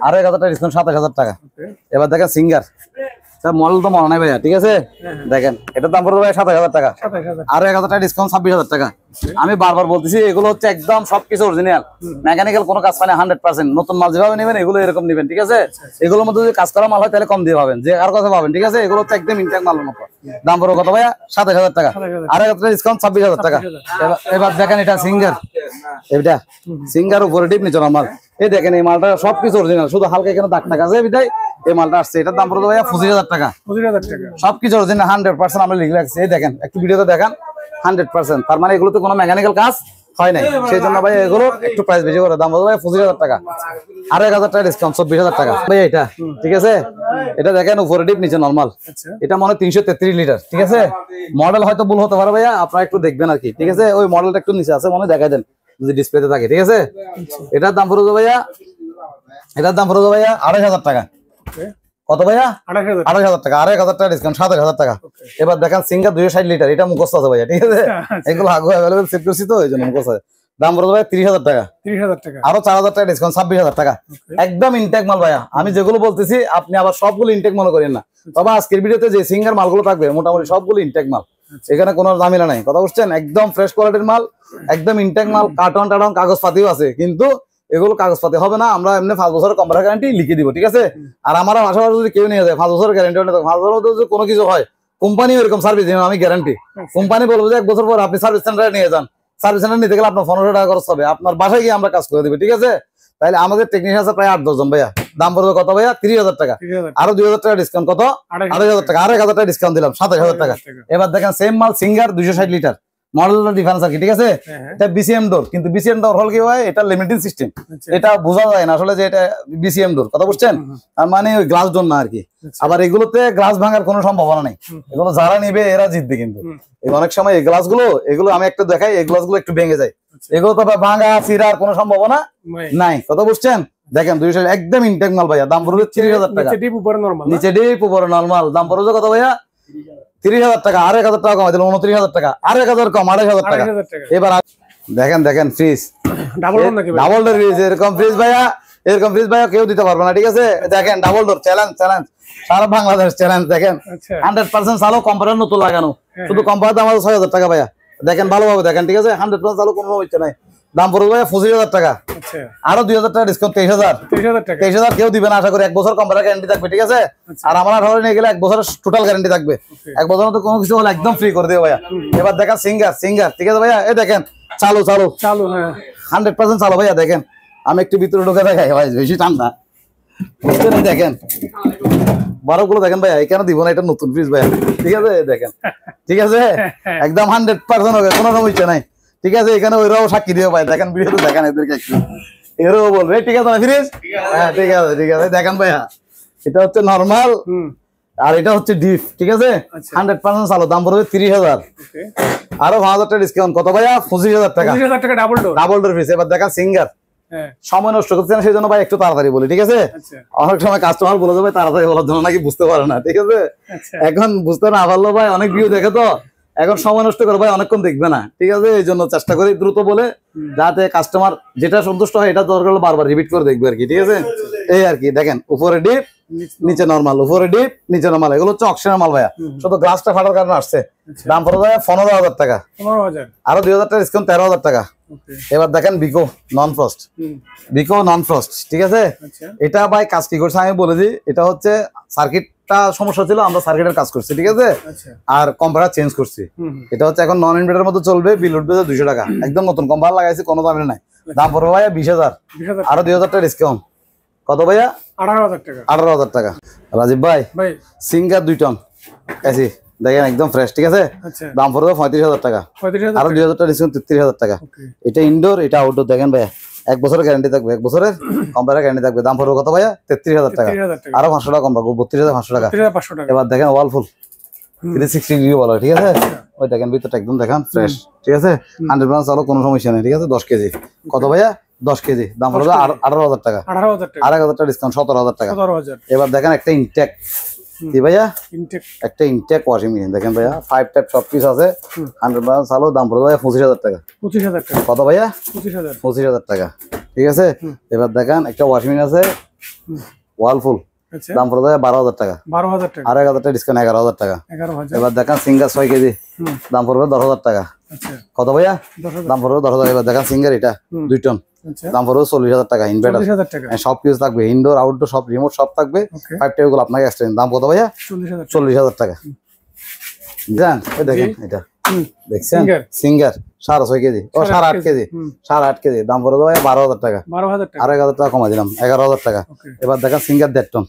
2,500 টাকা ডিসকাউন্ট 27,000 টাকা। এবার দেখেন সিঙ্গার, স্যার মডেল তো মনে নাই ভাইয়া, ঠিক আছে? দেখেন এটার দাম পড়বে ভাই 27,000 টাকা। আরো 1,000 টাকা ডিসকাউন্ট 26,000 টাকা। আমি বারবার বলতেছি এগুলো হচ্ছে একদম সবকিছু অরিজিনাল, মেকানিক্যাল কোনো কাজ পায় না, 100%। নতুন মাল যেভাবে নেবেন এগুলো এরকম নেবেন, ঠিক আছে? এগুলোর মধ্যে যদি কাজ করা মাল হয় তাহলে কম দিয়ে পাবেন, যে আর কথা পাবেন, ঠিক আছে? এগুলো হচ্ছে একদম ইনটেক মালের মতো। দাম পড়বে কত ভাইয়া? 27,000 টাকা। আর 1,000 টাকা ডিসকাউন্ট 26,000 টাকা। এবার দেখেন এটা সিঙ্গার, এটা সিঙ্গার উপরে ডিপ নিচে মাল। এই দেখেন এই মালটা সবকিছু অরিজিনাল, শুধু হালকা এখানে দাগ টাকা আছে বিদায় এই মালটা আসছে। এটার দাম পড়বে ভাইয়া 25,000 টাকা। সবকিছু অরিজিনাল 100% আমরা লিখে রাখছি। এই দেখেন একটু ভিডিওতে দেখান, 100%। তার মানে এগুলোতে কোনো মেকানিক্যাল কাজ হয় নাই, সেই জন্য ভাই এগুলো একটু প্রাইস বেশি করে। দাম পড়বে ভাই 25,000 টাকা। আর 1,000 টাকা ডিসকাউন্ট 24,000 টাকা ভাই। এটা ঠিক আছে, এটা দেখেন উপরে ডিপ নিচে নরমাল। এটা মনে হয় 333 লিটার, ঠিক আছে? মডেল হয়তো ভুল হতে পারে ভাইয়া, আপনারা একটু দেখবেন আর কি, ঠিক আছে? ওই মডেলটা একটু নিচে আছে মনে হয়, দেখাই দেন যদি ডিসপ্লেতে থাকে, ঠিক আছে? এটার দাম পড়বে ভাইয়া, এটার দাম পড়বে ভাইয়া 2,500 টাকা। কত ভাইয়া? 2,500 টাকা। আর 1,000 টাকা ডিসকাউন্ট 27,000 টাকা। এবার দেখেন সিঙ্গার 260 লিটার, এটা মুখস্থ আছে ভাইয়া, ঠিক আছে? এগুলো আগে অ্যাভেলেবল সেট করছি তো এই জন্য মুখস্থ আছে। দাম পড়বে ভাই 30,000 টাকা। আরো 4,000 টাকা ডিসকাউন্ট 26,000 টাকা। একদম ইনটেক মাল ভাইয়া, আমি যেগুলো বলতেছি আপনি আবার সবগুলো ইনটেক মনে করেন না। তবে আজকের ভিডিওতে যে সিঙ্গার মালগুলো থাকবে মোটামুটি সবগুলো ইনটেক মাল, এখানে কোনো ঝামেলা নাই, কথা বুঝছেন? একদম ফ্রেশ কোয়ালিটির মাল, একদম ইনটেক মাল। কার্টন টাটন কাগজপাতিও আছে, কিন্তু এগুলো কাগজপাতি হবে না, আমরা এমনি 5 বছরের কম্পিউটার গ্যারান্টি লিখে দিব, ঠিক আছে? আর আমার আশেপাশে যদি কেউ নিয়ে যায় 5 বছরের গ্যারান্টি, 5 বছরের মধ্যে যদি কোনো কিছু হয় কোম্পানি এরকম সার্ভিস দিন, আমি গ্যারান্টি। কোম্পানি বলবো যে 1 বছর পর আপনি সার্ভিস সেন্টারে নিয়ে যান, সার্ভিস সেন্টার নিতে গেলে আপনার 1500 টাকা খরচ হবে, আপনার বাসায় গিয়ে আমরা কাজ করে দিবে, ঠিক আছে? তাহলে আমাদের টেকনিশিয়ান আছে প্রায় 8-10 জন ভাইয়া। দাম পড়বে কত ভাইয়া? 30,000 টাকা। আরো 2,000 টাকা ডিসকাউন্ট, কত? 2,500 টাকা। আর 1,000 টাকা ডিসকাউন্ট দিলাম 27,000 টাকা। এবার দেখেন সেম মাল সিঙ্গার 260 লিটার, মডেলটা ডিফারেন্স আর কি, ঠিক আছে? এটা বিসিএম ডোর, কিন্তু বিসিএম ডোর হল কি হয়, এটা লিমিটিং সিস্টেম, এটা বোঝা যায় না আসলে যে এটা বিসিএম ডোর, কথা বুঝছেন? তার মানে ওই গ্লাস ডোর না আর কি। আবার এগুলোতে গ্লাস ভাঙার কোনো সম্ভাবনা নেই, এগুলো যারা নিবে এরা জিতবে। কিন্তু অনেক সময় এই গ্লাসগুলো, এগুলো আমি একটা দেখাই, এই গ্লাসগুলো একটু ভেঙে যায়, এগুলো তো ভাঙা ফিরার কোনো সম্ভাবনা নাই, কথা বুঝছেন? দেখেন 200 একদম ইনটেক মাল ভাইয়া। দাম পড়বে 30,000 টাকা। নিচে ডিপ উপরে নরমাল। দাম পড়বে কত ভাইয়া? 30,000 টাকা। আর 1,000 টাকা কমাই দিলাম 29,000 টাকা। আর 1,000 কম 2,500 টাকা। এবার দেখেন দেখেন ফ্রিজ ডাবল ডোর ফ্রিজ, এরকম ফ্রিজ ভাইয়া, এরকম ফ্রিজ ভাইয়া কেউ দিতে পারবে না, ঠিক আছে? দেখেন ডাবল ডোর, চ্যালেঞ্জ সারা বাংলাদেশ চ্যালেঞ্জ। দেখেন 100% চালো, কম্পিউটার নতুন লাগানো, শুধু কম্পিউটার দাম 6,000 টাকা ভাইয়া। দেখেন ভালোভাবে দেখেন, ঠিক আছে? 100% চালো, কোনো ইচ্ছা নাই। দাম পড়বে ভাইয়া 25,000 টাকা। আরো 2,000 টাকা ডিসকাউন্ট 23,000। 23,000 কেউ দিবে না আশা করি। 1 বছর কম্পিউটার গ্যারান্টি থাকবে, ঠিক আছে? আর আমার 18 নিয়ে গেলে 1 বছরের টোটাল গ্যারান্টি থাকবে। 1 বছরের মধ্যে কোনো কিছু হলে একদম ফ্রি করে দেবে ভাইয়া। এবার দেখেন সিঙ্গার, ঠিক আছে ভাইয়া? এই দেখেন চালু 100% চালু ভাইয়া। দেখেন আমি একটু ভিতরে ঢুকে দেখাই ভাই, বেশি ঠান্ডা বুঝছেন? দেখেন বরফগুলো দেখেন ভাইয়া, এখানে দিব না, এটা নতুন ফ্রিজ ভাইয়া, ঠিক আছে? দেখেন, ঠিক আছে? একদম 100% হবে, কোনো সমস্যা নাই, ঠিক আছে? এখানে ওইরাও সাক্ষী দিয়ে ভাই, দেখেন ভিডিওতে দেখেন এদেরকে একটু, এরাও বলবে ঠিক আছে না ফ্রিজ? হ্যাঁ ঠিক আছে, ঠিক আছে। দেখেন ভাইয়া এটা হচ্ছে নরমাল আর এটা হচ্ছে ডিপ, ঠিক আছে? 100% চালু। দাম পড়বে 30,000। আরো 5,000 টাকা ডিসকাউন্ট, কত ভাইয়া? 25,000 টাকা। Double door fridge. এবার দেখেন সিঙ্গার, সময় নষ্ট করছে না সেই জন্য ভাই একটু তাড়াতাড়ি বলি, ঠিক আছে? অনেক সময় কাস্টমার বলে যাবে তাড়াতাড়ি বলার জন্য নাকি বুঝতে পারে না, ঠিক আছে? এখন বুঝতে না পারলো ভাই, অনেক ভিউ দেখে তো এখন সময় নষ্ট করে ভাই অনেকক্ষণ দেখবে না, ঠিক আছে? এই জন্য চেষ্টা করি দ্রুত বলে, যাতে কাস্টমার যেটা সন্তুষ্ট হয় এটা দরকার হলে বারবার রিপিট করে দেখবে আর কি, ঠিক আছে? এই আর কি। দেখেন উপরে ডিপ নিচে নরমাল, উপরে ডিপ নিচে নরমাল, এগুলো হচ্ছে অকশনের মাল ভাইয়া, শুধু গ্লাসটা ফাটার কারণে আসছে। দাম পড়ে ভাইয়া 15,000 টাকা। আরো 2,000 টাকা ডিসকাউন্ট 13,000 টাকা। এবার দেখেন বিকো নন ফ্রস্ট, ঠিক আছে? এটা ভাই কাজ কি করছে আমি বলে দিই। এটা হচ্ছে সার্কিটটা সমস্যা ছিল, আমরা সার্কিটের কাজ করছি, ঠিক আছে? আর কম্পিউটার চেঞ্জ করছি। এটা হচ্ছে এখন নন ইনভার্টার মধ্যে চলবে, বিল উঠবে 200 টাকা, একদম নতুন কম্পিউটার লাগাইছি, কোনো দাম নাই। দাম পড়বে ভাইয়া 20,000। আরো 2,000 টাকা ডিসকাউন্ট, কত ভাইয়া? 18,000 টাকা। রাজীব ভাই সিঙ্গার 2 টন এসি, দেখেন একদম ফ্রেশ, ঠিক আছে? দাম পড়বে 35,000 টাকা। আরো 2,000 টাকা ডিসকাউন্ট 33,000 টাকা। এটা ইনডোর, এটা আউটডোর। দেখেন ভাইয়া 1 বছরের গ্যারান্টি থাকবে, 1 বছরের কম্পিউটার গ্যারান্টি থাকবে। দাম পড়বে কত ভাইয়া? 33,000 টাকা। আরো 500 টাকা কম রাখবো, 32,500 টাকা। এবার দেখেন ওয়ালফুল 360 ডিগ্রি বলা, ঠিক আছে? ওই দেখেন ভিতরটা একদম দেখেন ফ্রেশ, ঠিক আছে? 100% চালো, কোনো সমস্যা নেই, ঠিক আছে? 10 কেজি, কত ভাইয়া? 10 কেজি। দাম পড়বে 18,000 টাকা। আর 1,000 টাকা ডিসকাউন্ট 17,000 টাকা। এবার দেখেন একটা ইনটেক কি ভাইয়া ইনটেক একটা ইনটেক ওয়াশিং মেশিন দেখেন ভাইয়া 5 টাইপ সব কিছু আছে 100% চালু দাম পড়বে ভাইয়া 25000 টাকা 25000 টাকা কত ভাইয়া 25000 টাকা ঠিক আছে এবার দেখেন একটা ওয়াশিং মেশিন আছে ওয়ালফুল আচ্ছা দাম পড়বে 12000 টাকা 12000 টাকা আর 1000 টাকা ডিসকাউন্ট 11000 টাকা 11000 এবার দেখেন সিঙ্গার 6 কেজি দাম পড়বে 10000 টাকা আচ্ছা কত ভাইয়া 10000 দাম পড়বে 10000 এবার দেখেন সিঙ্গার এটা 2 টন আচ্ছা দাম পড়বে 40000 টাকা ইনভার্টার 40000 টাকা সব কিছু থাকবে ইনডোর আউটডোর সব রিমোট সব থাকবে ওকে 5 টাকা গুলো আপনাকে এক্সট্রা দাম কত ভাইয়া 40000 40000 টাকা জান এই দেখেন এটা দেখছেন সিঙ্গার 6.5 কেজি ও 8.5 কেজি 8.5 কেজি দাম পড়বে ভাইয়া 12000 টাকা 12000 টাকা আর 1000 টাকা কমাই দিলাম 11000 টাকা এবার দেখেন সিঙ্গার 1.5 টন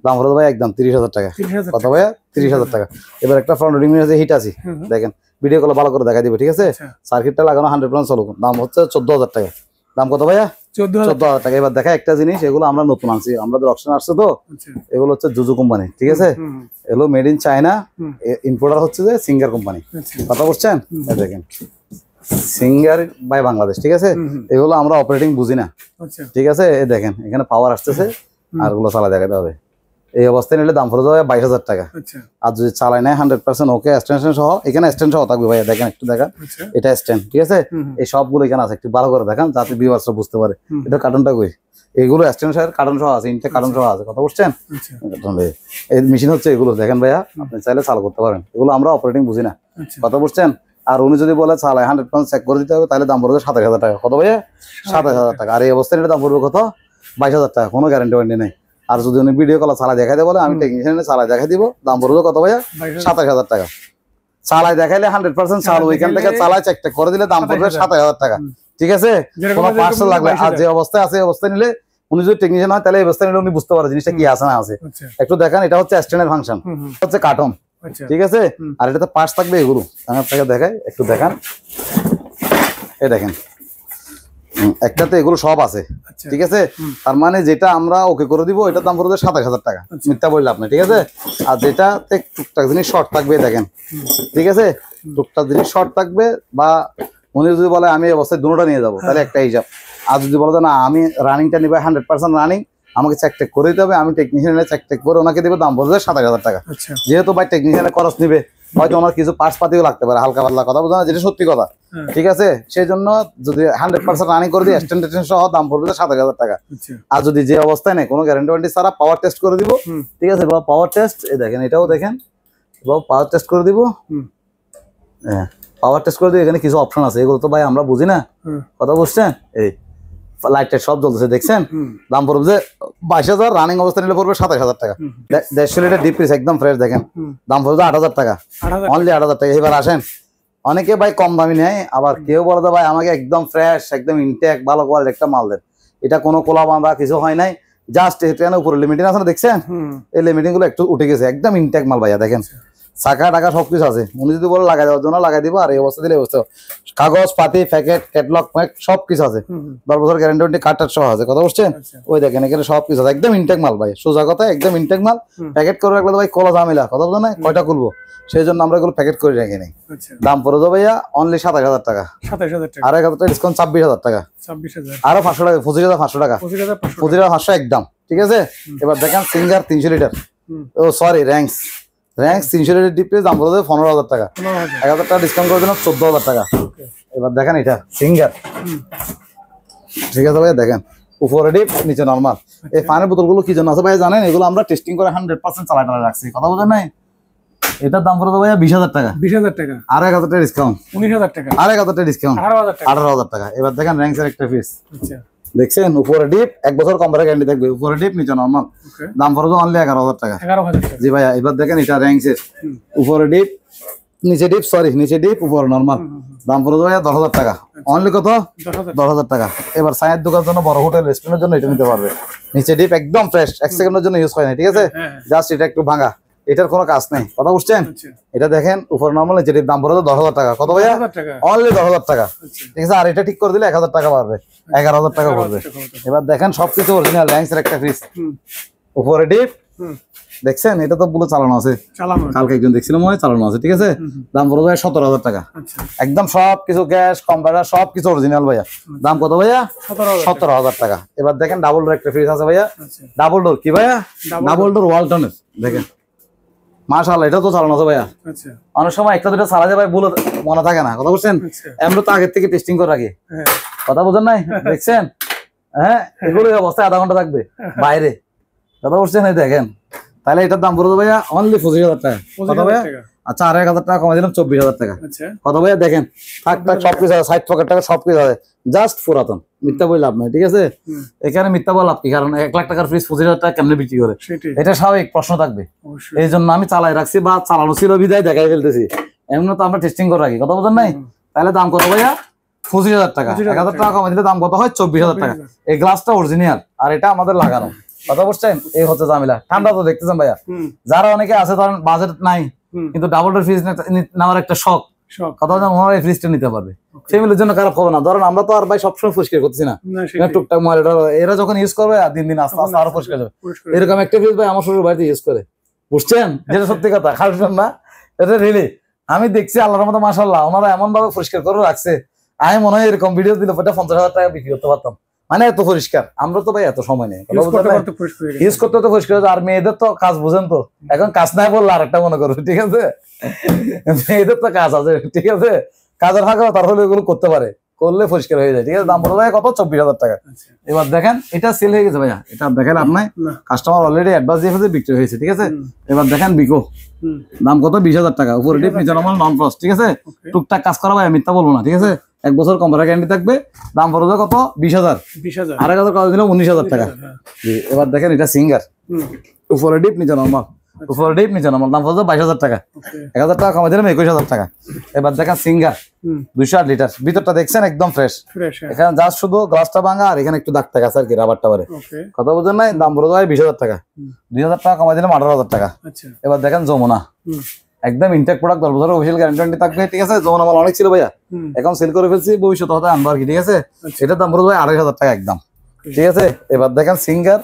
দাম পড়বে ভাই একদম 30000 টাকা 30000 কত ভাইয়া 30000 টাকা এবার একটা ফ্রন্ট লোডিং আছে হিট আছে দেখেন ভিডিও কল ভালো করে দেখা দিবে ঠিক আছে সার্কিটটা লাগানো 100% চলুক দাম হচ্ছে 14000 টাকা দাম কত ভাইয়া 14000 টাকা এবার দেখা একটা জিনিস এগুলো আমরা নতুন আনছি আমাদের অপশন আসছে তো এগুলো হচ্ছে জুজু কোম্পানি ঠিক আছে এগুলো মেড ইন চায়না ইম্পোর্টার হচ্ছে যে সিঙ্গার কোম্পানি কথা বলছেন দেখেন সিঙ্গার বাই বাংলাদেশ ঠিক আছে এগুলো আমরা অপারেটিং বুঝি না ঠিক আছে এই দেখেন এখানে পাওয়ার আসতেছে আর গুলো চালা দেখাতে হবে এই অবস্থায় নিলে দাম পড়ে যাবে 22000 টাকা আর যদি চালাই নাই 100% ওকে এক্সটেনশন সহ এখানে এক্সটেনশন সহ থাকবে ভাইয়া দেখেন একটু দেখেন এটা স্ট্যান্ড ঠিক আছে এই সবগুলো এখানে আছে একটু ভালো করে দেখেন যাতে ভিউয়ার্সরা বুঝতে পারে এটা কার্টনটা কই এগুলো এক্সটেনশন কার্টন সহ আছে ইনটেক কার্টন সহ আছে কথা বুঝছেন এই মেশিন হচ্ছে এগুলো দেখেন ভাইয়া আপনি চাইলে চালু করতে পারেন এগুলো আমরা অপারেটিং বুঝি না কথা বুঝছেন আর উনি যদি বলে চালাই 100% চেক করে দিতে হবে তাহলে দাম পড়বে 27000 টাকা কত ভাইয়া 27000 টাকা আর এই অবস্থায় এটা দাম পড়বে কত 22000 টাকা কোনো গ্যারান্টি ওয়ারেন্টি নেই আর যদি উনি ভিডিও কল চালাই দেখাই দেয় বলে আমি টেকনিশিয়ানে চালাই দেখাই দিব দাম পড়বে কত ভাইয়া 27000 টাকা চালাই দেখাইলে 100% চাল ওইখান থেকে চালাই চেক টেক করে দিলে দাম পড়বে 27000 টাকা ঠিক আছে কোনো পার্সেল লাগলে আর যে অবস্থায় আছে এই অবস্থায় নিলে উনি যদি টেকনিশিয়ান হয় তাহলে এই অবস্থায় নিলে উনি বুঝতে পারে জিনিসটা কি আছে না আছে একটু দেখেন এটা হচ্ছে স্ট্যান্ডার্ড ফাংশন হচ্ছে কার্টন ঠিক আছে আর এটাতে পার্টস থাকবে এগুলো আমি আপনাকে দেখাই একটু দেখান এই দেখেন একটাতে এগুলো সব আছে ঠিক আছে তার মানে যেটা আমরা ওকে করে দিব এটার দাম পড়বে 27000 টাকা মিথ্যা বললে আপনি ঠিক আছে আর যেটাতে টুকটাক জিনিস শর্ট থাকবে দেখেন ঠিক আছে টুকটাক জিনিস শর্ট থাকবে বা উনি যদি বলে আমি এই অবস্থায় দুটোটা নিয়ে যাবো তাহলে একটা হিসাব আর যদি বলে না আমি রানিংটা নিব 100% রানিং আমাকে চেক টেক করে দিতে হবে আমি টেকনিশিয়ানে চেক টেক করে ওনাকে দেবো দাম পড়বে 27000 টাকা যেহেতু ভাই টেকনিশিয়ানে খরচ নিবে হয়তো ওনার কিছু পার্টস পাতিও লাগতে পারে হালকা পাতলা কথা বোঝা না যেটা সত্যি কথা ঠিক আছে সেই জন্য যদি 100% রানিং করে দিই এক্সটেনশন সহ দাম পড়বে 27000 টাকা আর যদি যে অবস্থায় নেই কোনো গ্যারান্টি ওয়ারেন্টি ছাড়া পাওয়ার টেস্ট করে দিব ঠিক আছে বা পাওয়ার টেস্ট এই দেখেন এটাও দেখেন বাবা পাওয়ার টেস্ট করে দিব হ্যাঁ পাওয়ার টেস্ট করে দিব এখানে কিছু অপশন আছে এগুলো তো ভাই আমরা বুঝি না কথা বুঝছেন এই লাইট সব জ্বলতেছে দেখছেন দাম পড়বে যে 22000 রানিং অবস্থা নিলে পড়বে 27000 টাকা 150 লিটার ডিপ ফ্রিজ একদম ফ্রেশ দেখেন দাম পড়বে 8000 টাকা অনলি 8000 টাকা এবার আসেন অনেকে ভাই কম দামি নেয় আবার কেউ বলে ভাই আমাকে একদম ফ্রেশ একদম ইনটেক ভালো কোয়ালিটির একটা মাল দেন এটা কোনো কোলা বাঁধা কিছু হয় নাই জাস্ট এখানে উপরে লিমিটিং আছে না দেখছেন এই লিমিটিং গুলো একটু উঠে গেছে একদম ইনটেক মাল ভাইয়া দেখেন চাকা টাকা সবকিছু আছে উনি যদি বলে লাগাই দেওয়ার জন্য লাগাই দিব আর এই অবস্থা দিলে অবস্থা কাগজ পাতি প্যাকেট ক্যাটলগ সবকিছু আছে 10 বছর গ্যারান্টি ওয়ারেন্টি কার্ড সহ আছে কথা বুঝছেন ওই দেখেন এখানে সবকিছু আছে একদম ইনটেক মাল ভাই সোজা কথা একদম ইনটেক মাল প্যাকেট করে রাখলে ভাই কলা ঝামেলা কথা বুঝলেন না কয়টা খুলবো সেই জন্য আমরা এগুলো প্যাকেট করে রেখে নিই দাম পড়ে যাবে ভাইয়া অনলি 27000 টাকা 27000 টাকা আর 1000 টাকা ডিসকাউন্ট 26000 টাকা 26000 আরো 500 টাকা 25500 টাকা 25500 একদম ঠিক আছে এবার দেখেন সিঙ্গার 300 লিটার ও sorry Rangs 300 litre deep freeze দাম পড়বে 15000 টাকা 1000 টাকা ডিসকাউন্ট করে দিলাম 14000 টাকা এবার দেখেন এটা সিঙ্গার ঠিক আছে ভাই দেখেন উপরে ডিপ নিচে নরমাল এই পানির বোতলগুলো কি জন্য আছে ভাই জানেন এগুলো আমরা টেস্টিং করে 100% চালাই রাখছি কথা বুঝেন নাই এটার দাম পড়বে ভাইয়া 20000 টাকা 20000 টাকা আর 1000 টাকা ডিসকাউন্ট 19000 টাকা আর 1000 টাকা ডিসকাউন্ট 18000 টাকা এবার দেখেন র্যাঙ্কসের একটা ফ্রিজ আচ্ছা দেখছেন উপরে ডিপ 1 বছর কম্পারে গ্যারান্টি থাকবে উপরে ডিপ নিচে নরমাল দাম পড়বে অনলি 11000 টাকা 11000 টাকা জি ভাইয়া এবার দেখেন এটা র্যাঙ্কসের উপরে ডিপ নিচে ডিপ সরি নিচে ডিপ উপরে নরমাল দাম পড়বে ভাইয়া 10000 টাকা অনলি কত 10000 টাকা এবার চায়ের দোকানের জন্য বড় হোটেল রেস্টুরেন্টের জন্য এটা নিতে পারবে নিচে ডিপ একদম ফ্রেশ 1 সেকেন্ডের জন্য ইউজ হয় না ঠিক আছে জাস্ট এটা একটু ভাঙা এটার কোনো কাজ নেই কথা বুঝছেন এটা দেখেন উপর নরমাল যেটা দাম পড়ে 10000 টাকা কত ভাইয়া অনলি 10000 টাকা ঠিক আছে আর এটা ঠিক করে দিলে 1000 টাকা পারবে 11000 টাকা পড়বে এবার দেখেন সবকিছু অরিজিনাল র্যাঙ্কসের একটা ফ্রিজ উপরে ডিপ দেখছেন এটা তো পুরো চালানো আছে কালকে একজন দেখছিলাম মনে হয় চালানো আছে ঠিক আছে দাম পড়ে 17000 টাকা একদম সবকিছু গ্যাস কম্পিউটার সবকিছু অরিজিনাল ভাইয়া দাম কত ভাইয়া 17000 টাকা এবার দেখেন ডাবল ডোর একটা ফ্রিজ আছে ভাইয়া ডাবল ডোর কি ভাইয়া ডাবল ডোর ওয়ালটনের দেখেন মাশাআল্লাহ, এটা তো চালানো আছে ভাইয়া। আচ্ছা অনেক সময় একটা দুটো চালা যায় ভাই, বলে মনে থাকে না, কথা বুঝছেন? আমরা তো আগের থেকে টেস্টিং করে রাখি, কথা বুঝেন নাই? দেখছেন? হ্যাঁ, এগুলো অবস্থায় আধা ঘন্টা থাকবে বাইরে, কথা বুঝছেন? এই দেখেন, তাহলে এটার দাম পড়বে ভাইয়া অনলি 25,000 টাকা। কত ভাইয়া? আচ্ছা, আর 1,000 টাকা কমাই দিলাম, 24,000 টাকা। কত ভাইয়া? দেখেন, থাক থাক সবকিছু আছে, 60 পকেট টাকা সবকিছু আছে, জাস্ট পুরাতন, মিথ্যা বই লাভ নাই, ঠিক আছে? এখানে মিথ্যা বল লাভ কি? কারণ 1 লাখ টাকার ফ্রিজ 25,000 টাকা কেমনে বিক্রি করে, এটা স্বাভাবিক প্রশ্ন থাকবে। এই জন্য আমি চালাই রাখছি, বা চালানো ছিল বিদায় দেখাই ফেলতেছি, এমন তো আমরা টেস্টিং করে রাখি, কথা বুঝেন নাই? তাহলে দাম কত ভাইয়া? 25,000 টাকা। 1,000 টাকা কমাই দিলে দাম কত হয়? 24,000 টাকা। এই গ্লাসটা অরিজিনাল, আর এটা আমাদের লাগানো, কথা বুঝছেন? এই হচ্ছে ঝামেলা। ঠান্ডা তো দেখতেছেন ভাইয়া, যারা অনেকে আছে ধরেন বাজেট নাই, কিন্তু ডাবল ডোর ফ্রিজ নেওয়ার একটা শখ, কথা বলেন, ওনারা এই ফ্রিজটা নিতে পারবে, ফ্যামিলির জন্য খারাপ হবে না। ধরেন আমরা তো আর ভাই সবসময় পরিষ্কার করতেছি না, টুকটাক ময়লা, এরা যখন ইউজ করবে দিন দিন আস্তে আস্তে আরো পরিষ্কার যাবে। এরকম একটা ফ্রিজ ভাই আমার শ্বশুর বাড়িতে ইউজ করে, বুঝছেন? যেটা সত্যি কথা, খারাপ না, এটা রিয়েলি আমি দেখছি আল্লাহর মতো, মাশাআল্লাহ, ওনারা এমন ভাবে পরিষ্কার করে রাখছে, আমি মনে হয় এরকম ভিডিও দিলে 50,000 টাকা বিক্রি করতে পারতাম, মানে এত পরিষ্কার। আমরা তো ভাই এত সময় নেই, ইউজ করতে তো পরিষ্কার। আর মেয়েদের তো কাজ বুঝেন তো, এখন কাজ নাই বললে আরেকটা মনে করবে, ঠিক আছে? মেয়েদের তো কাজ আছে, ঠিক আছে? কাজের ফাঁকে তারপরে এগুলো করতে পারে, করলে পরিষ্কার হয়ে যায়, ঠিক আছে? দাম পড়ে যায় কত? 24,000 টাকা। এবার দেখেন, এটা সেল হয়ে গেছে ভাইয়া, এটা দেখেন আপনার কাস্টমার অলরেডি অ্যাডভান্স দিয়ে ফেলছে, বিক্রি হয়েছে, ঠিক আছে? এবার দেখেন বিকো, দাম কত? 20,000 টাকা। উপরে ডিপ, নিচে নরমাল, নন ফ্রস্ট, ঠিক আছে? টুকটাক কাজ করা ভাই, মিথ্যা বলবো না, ঠিক আছে? 1 বছর কম্পিউটার গ্যারান্টি থাকবে। দাম পড়বে কত? 20,000। আর 1,000 কত দিলাম? 19,000 টাকা। এবার দেখেন, এটা সিঙ্গার, উপরে ডিপ, নিচে নরমাল, উপরে ডিপ, নিচে নরমাল, দাম পড়বে 22,000 টাকা। 1,000 টাকা কমাই দিলাম, 21,000 টাকা। এবার দেখেন সিঙ্গার 208 লিটার, ভিতরটা দেখছেন একদম ফ্রেশ। এখানে জাস্ট শুধু গ্লাসটা ভাঙা, আর এখানে একটু দাগ টাকা আছে আর কি, রাবারটা বারে, কথা বুঝেন নাই? দাম পড়বে 20,000 টাকা। 2,000 টাকা কমাই দিলাম, 18,000 টাকা। এবার দেখেন যমুনা, একদম ইনটেক প্রোডাক্ট, 10 বছরের অফিসিয়াল গ্যারান্টি থাকবে, ঠিক আছে? যমুনা মাল অনেক ছিল ভাইয়া, এখন সেল করে ফেলছি, ভবিষ্যতে হয়তো আনবো আর কি, ঠিক আছে? এটার দাম পড়বে 28,000 টাকা একদম, ঠিক আছে? এবার দেখেন সিঙ্গার,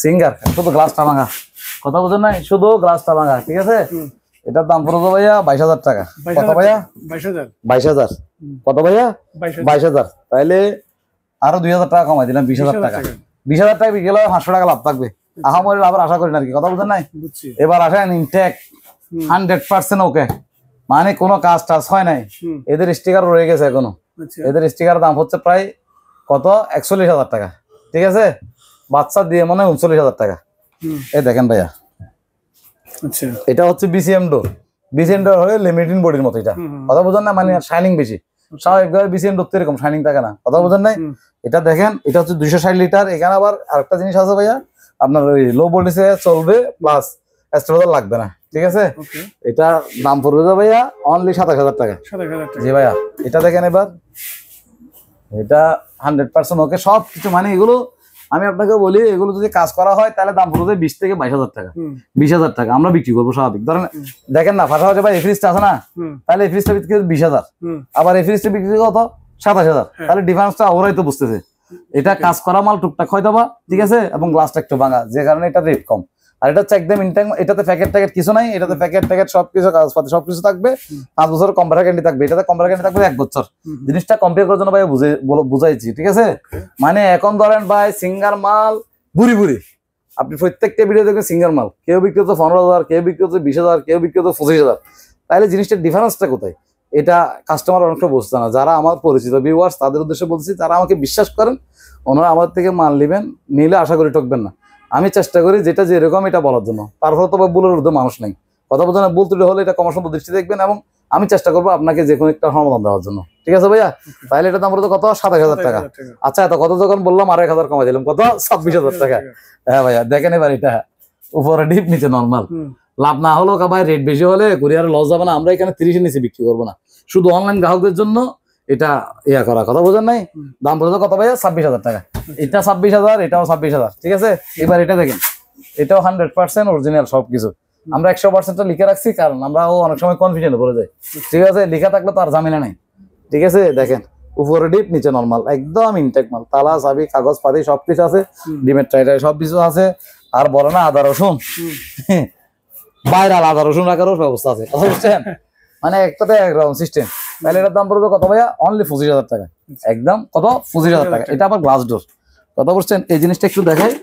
সিঙ্গার শুধু গ্লাসটা ভাঙা, কথা বুঝেন নাই? শুধু গ্লাসটা ভাঙা, ঠিক আছে? এটার দাম পড়বে ভাইয়া 22,000 টাকা। কত ভাইয়া? 22,000। কত ভাইয়া? 22,000। তাইলে আরো 2,000 টাকা কমাই দিলাম, 20,000 টাকা। 20,000 টাকা বিকেল 500 টাকা লাভ থাকবে, আহামরি লাভের আশা করি না আর কি, কথা বুঝেন নাই? এবার আসেন ইনটেক 100% ওকে, মানে কোনো কাজ টাজ হয় নাই, এদের স্টিকার রয়ে গেছে এখনো। এদের স্টিকার দাম হচ্ছে প্রায় কত? 41,000 টাকা, ঠিক আছে? বাচ্চা দিয়ে মনে হয় 39,000 টাকা। এই দেখেন ভাইয়া, এটা হচ্ছে বিসিএম ডোর। বিসিএম ডোর হলে লিমিটিং বডির মতো, এটা কথা বুঝেন না? মানে শাইনিং বেশি, স্বাভাবিকভাবে বিসিএম ডোর তো এরকম শাইনিং থাকে না, কথা বুঝেন নাই? এটা দেখেন, এটা হচ্ছে 260 লিটার। এখানে আবার আরেকটা জিনিস আছে ভাইয়া, আপনার ওই লো ভোল্টেজে চলবে, প্লাস স্টেবিলাইজার লাগবে না, ঠিক আছে? এটা দাম পড়বে ভাইয়া অনলি 27,000 টাকা। জি ভাইয়া, এটা দেখেন এবার, এটা 100% ওকে সবকিছু, মানে এগুলো আমি আপনাকে বলি, এগুলো যদি কাজ করা হয় তাহলে দাম পড়বে 20 থেকে 22,000 টাকা। 20,000 টাকা আমরা বিক্রি করবো স্বাভাবিক। ধরেন দেখেন না, পাশাপাশি ভাই এই ফ্রিজটা আছে না, তাহলে এই ফ্রিজটা বিক্রি 20,000, আবার এই ফ্রিজটা বিক্রি কত? 27,000। তাহলে ডিফারেন্সটা ওরাই তো বুঝতেছে। এটা কাজ করা মাল টুকটাক হয়তো বা, ঠিক আছে? এবং গ্লাসটা একটু ভাঙা, যে কারণে এটা রেট কম। আর এটা হচ্ছে একদম ইনটেক, এটাতে প্যাকেট ট্যাকেট কিছু নাই, এটাতে প্যাকেট ট্যাকেট সবকিছু কাগজপাতি সবকিছু থাকবে। 5 বছর কম্পিউটার গ্যারান্টি থাকবে, এটাতে কম্পিউটার গ্যারান্টি থাকবে 1 বছর। জিনিসটা কম্পেয়ার করার জন্য ভাই বুঝাইছি, ঠিক আছে? মানে এখন ধরেন ভাই সিঙ্গার মাল বুড়ি বুড়ি, আপনি প্রত্যেকটা ভিডিও দেখবেন সিঙ্গার মাল, কেউ বিক্রি হতো 15,000, কেউ বিক্রি হতো 20,000, কেউ বিক্রি হতো 25,000। তাহলে জিনিসটার ডিফারেন্সটা কোথায়? এটা কাস্টমার অনেকটা বুঝতে না। যারা আমার পরিচিত ভিউয়ার্স, তাদের উদ্দেশ্যে বলছি, যারা আমাকে বিশ্বাস করেন, ওনারা আমার থেকে মাল নেবেন, নিলে আশা করি ঠকবেন না। আমি চেষ্টা করি যেটা যেরকম এটা বলার জন্য, তারপরে তো ভুলের ঊর্ধ্বে মানুষ নেই, কথা বলতে না, বলতে হলে এটা কমার্শিয়াল দৃষ্টি দেখবেন, এবং আমি চেষ্টা করবো আপনাকে যে কোনো একটা সমাধান দেওয়ার জন্য, ঠিক আছে ভাইয়া? তাহলে এটা দাম কত? 27,000 টাকা। আচ্ছা, এত কত যখন বললাম, আর 1,000 কমাই দিলাম, কত? 26,000 টাকা। হ্যাঁ ভাইয়া, দেখেন এবার, এটা উপরে ডিপ, নিচে নর্মাল। লাভ না হলেও ভাই, রেট বেশি হলে কুরিয়ারে লস যাবে না, আমরা এখানে 30-এর নিচে বিক্রি করবো না, শুধু অনলাইন গ্রাহকদের জন্য এটা ইয়া করা, কথা বোঝেন নাই? দাম পড়বে কত ভাইয়া? 26,000 টাকা। এটা 26,000, এটাও 26,000, ঠিক আছে? এবার এটা দেখেন, এটাও 100% অরিজিনাল সবকিছু। আমরা 100% লিখে রাখছি, কারণ আমরাও অনেক সময় কনফিউশনে পড়ে যাই, ঠিক আছে? লেখা থাকলে তো আর ঝামেলা নাই, ঠিক আছে? দেখেন, উপরে ডিপ, নিচে নরমাল, একদম ইনটেক মাল, তালা চাবি কাগজ পাতি সবকিছু আছে, ডিমের ট্রাইটাই সবকিছু আছে। আর বলে না আদা রসুন, বাইরাল আদা রসুন রাখারও ব্যবস্থা আছে, কথা বুঝছেন? মানে একটাতে একরকম সিস্টেম। তাহলে এটার দাম পড়বে কত ভাইয়া? অনলি 25,000 টাকা, একদম কত? 25,000 টাকা। এটা আবার গ্লাস ডোর, কথা বুঝছেন? এই জিনিসটা একটু দেখাই,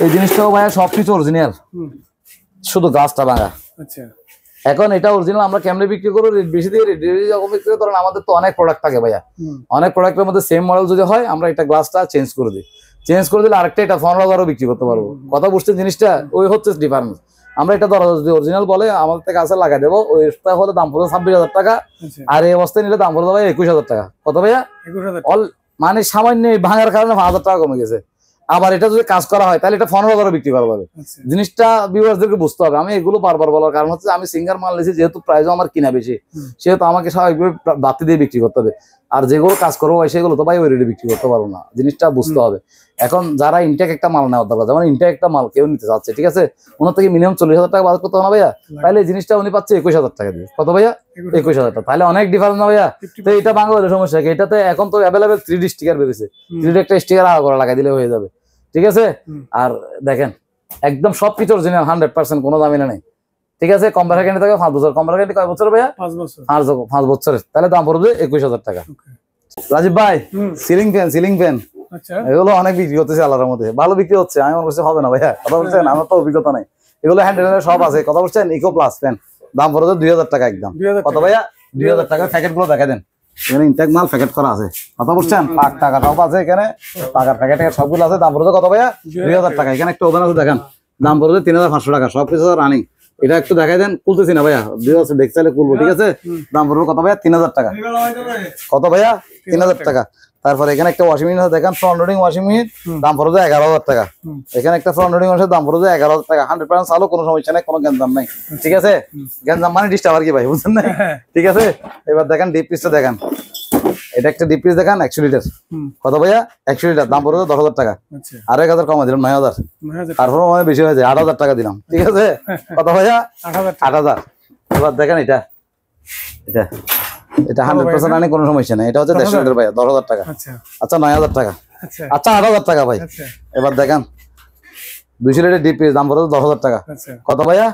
এই জিনিসটাও ভাইয়া সবকিছু অরিজিনাল, শুধু গাছটা ভাঙা। আচ্ছা এখন এটা অরিজিনাল আমরা কেমনে বিক্রি করবো, রেট বেশি দিয়ে যখন বিক্রি করি, কারণ আমাদের তো অনেক প্রোডাক্ট থাকে ভাইয়া, অনেক প্রোডাক্টের মধ্যে সেম মডেল যদি হয় আমরা এটা গ্লাসটা চেঞ্জ করে দিই, চেঞ্জ করে দিলে আরেকটা এটা 15,000 বিক্রি করতে পারবো। কথা বুঝছেন জিনিসটা, ওই হচ্ছে ডিফারেন্স। আমরা এটা ধরো যদি অরিজিনাল বলে আমাদের থেকে কাছে লাগাই দেবো, ওইটা হলে দাম পড়বে 26,000 টাকা, আর এই অবস্থায় নিলে দাম পড়বে ভাই 21,000 টাকা। কত ভাইয়া? 21,000। মানে সামান্য ভাঙার কারণে 5,000 টাকা কমে গেছে। আবার এটা যদি কাজ করা হয় তাহলে এটা 15,000 বিক্রি করা যাবে। জিনিসটা ভিউয়ারদেরকে বুঝতে হবে। আমি এগুলো বারবার বলার কারণ হচ্ছে আমি সিঙ্গার মাল নিয়েছি, যেহেতু প্রাইসও আমার কিনা বেশি, সেহেতু আমাকে স্বাভাবিকভাবে বাতি দিয়ে বিক্রি করতে হবে। আর যেগুলো কাজ করবো ভাই সেগুলো তো ভাই ওই রেটে বিক্রি করতে পারবো না, জিনিসটা বুঝতে হবে। এখন যারা ইনটেক একটা মাল নেওয়ার দরকার, যেমন ইনটেক একটা মাল কেউ নিতে চাচ্ছে, ঠিক আছে, ওনার থেকে মিনিমাম 40,000 টাকা বাদ করতে হবে না ভাইয়া, তাহলে এই জিনিসটা উনি পাচ্ছে 21,000 টাকা দিয়ে। কত ভাইয়া? 21,000 টাকা। তাহলে অনেক ডিফারেন্স না ভাইয়া? তো এটা বাংলাদেশের সমস্যা কি, এটাতে এখন তো অ্যাভেলেবেল 3D স্টিকার বেরিয়েছে, 3D একটা স্টিকার আলাদা করে লাগাই দিলে হয়ে যাবে, ঠিক আছে। আর দেখেন একদম সবকিছু অরিজিনাল 100%, কোনো দামিনা নেই, ঠিক আছে। কম্পার গ্যারান্টি থাকে 5 বছর। কম্পার গ্যারান্টি কয় বছর ভাইয়া? 5 বছর। 5 বছরের। তাহলে দাম পড়বে 21,000 টাকা। রাজীব ভাই, সিলিং ফ্যান আচ্ছা, এগুলো অনেক বিক্রি করতেছে আলাদার মধ্যে, ভালো বিক্রি হচ্ছে। আমি মনে করছি হবে না ভাইয়া, কথা বলছেন, আমার তো অভিজ্ঞতা নাই। এগুলো হ্যান্ডেল সব আছে, কথা বলছেন। ইকো প্লাস ফ্যান দাম পড়বে 2,000 টাকা একদম। কত ভাইয়া? 2,000 টাকা। প্যাকেট গুলো দেখা দেন, এখানে ইনটেক মাল প্যাকেট করা আছে, কথা বলছেন। পাক টাকা সব আছে এখানে, টাকার প্যাকেট সবগুলো আছে। দাম পড়বে কত ভাইয়া? 2,000 টাকা। এখানে একটা ওভেন আছে দেখেন, দাম পড়বে 3,500 টাকা। সবকিছু রানিং। এটা একটু দেখাই দেন, খুলতেছি না ভাইয়া, দেখতে চাইলে খুলবো, ঠিক আছে। দাম পড়বে কত ভাইয়া? 3,000 টাকা। কত ভাইয়া? 3,000 টাকা। তারপরে এখানে একটা ওয়াশিং মেশিন আছে দেখেন, ফ্রন্ট লোডিং ওয়াশিং মেশিন, দাম পড়বে 11,000 টাকা। এখানে একটা ফ্রন্ট লোডিং ওয়াশিং দাম পড়বে 11,000 টাকা। 100% চালু, কোনো সমস্যা নেই, কোনো গ্যাঞ্জাম নাই, ঠিক আছে। গ্যাঞ্জাম মানে ডিস্টার্ব আর কি ভাই, বুঝছেন না, ঠিক আছে। এবার দেখেন ডিপ পিসটা দেখেন, এটা একটা ডিপ পিস দেখেন 100 লিটার। কত ভাইয়া? 100 লিটার। দাম পড়বে 10,000 টাকা। আর 1,000 কমা দিলাম, 9,000। তারপর মানে বেশি হয়ে যায়, 8,000 টাকা দিলাম, ঠিক আছে। কত ভাইয়া? 8,000। এবার দেখেন এটা 100% আনি, কোনো সমস্যা নেই। এটা হচ্ছে 150 লিটার ভাইয়া, 10,000 টাকা। আচ্ছা 9,000 টাকা। আচ্ছা 8,000 টাকা ভাই। এবার দেখেন 200 লিটার ডিপ পিস, দাম পড়বে 10,000 টাকা। কত ভাইয়া?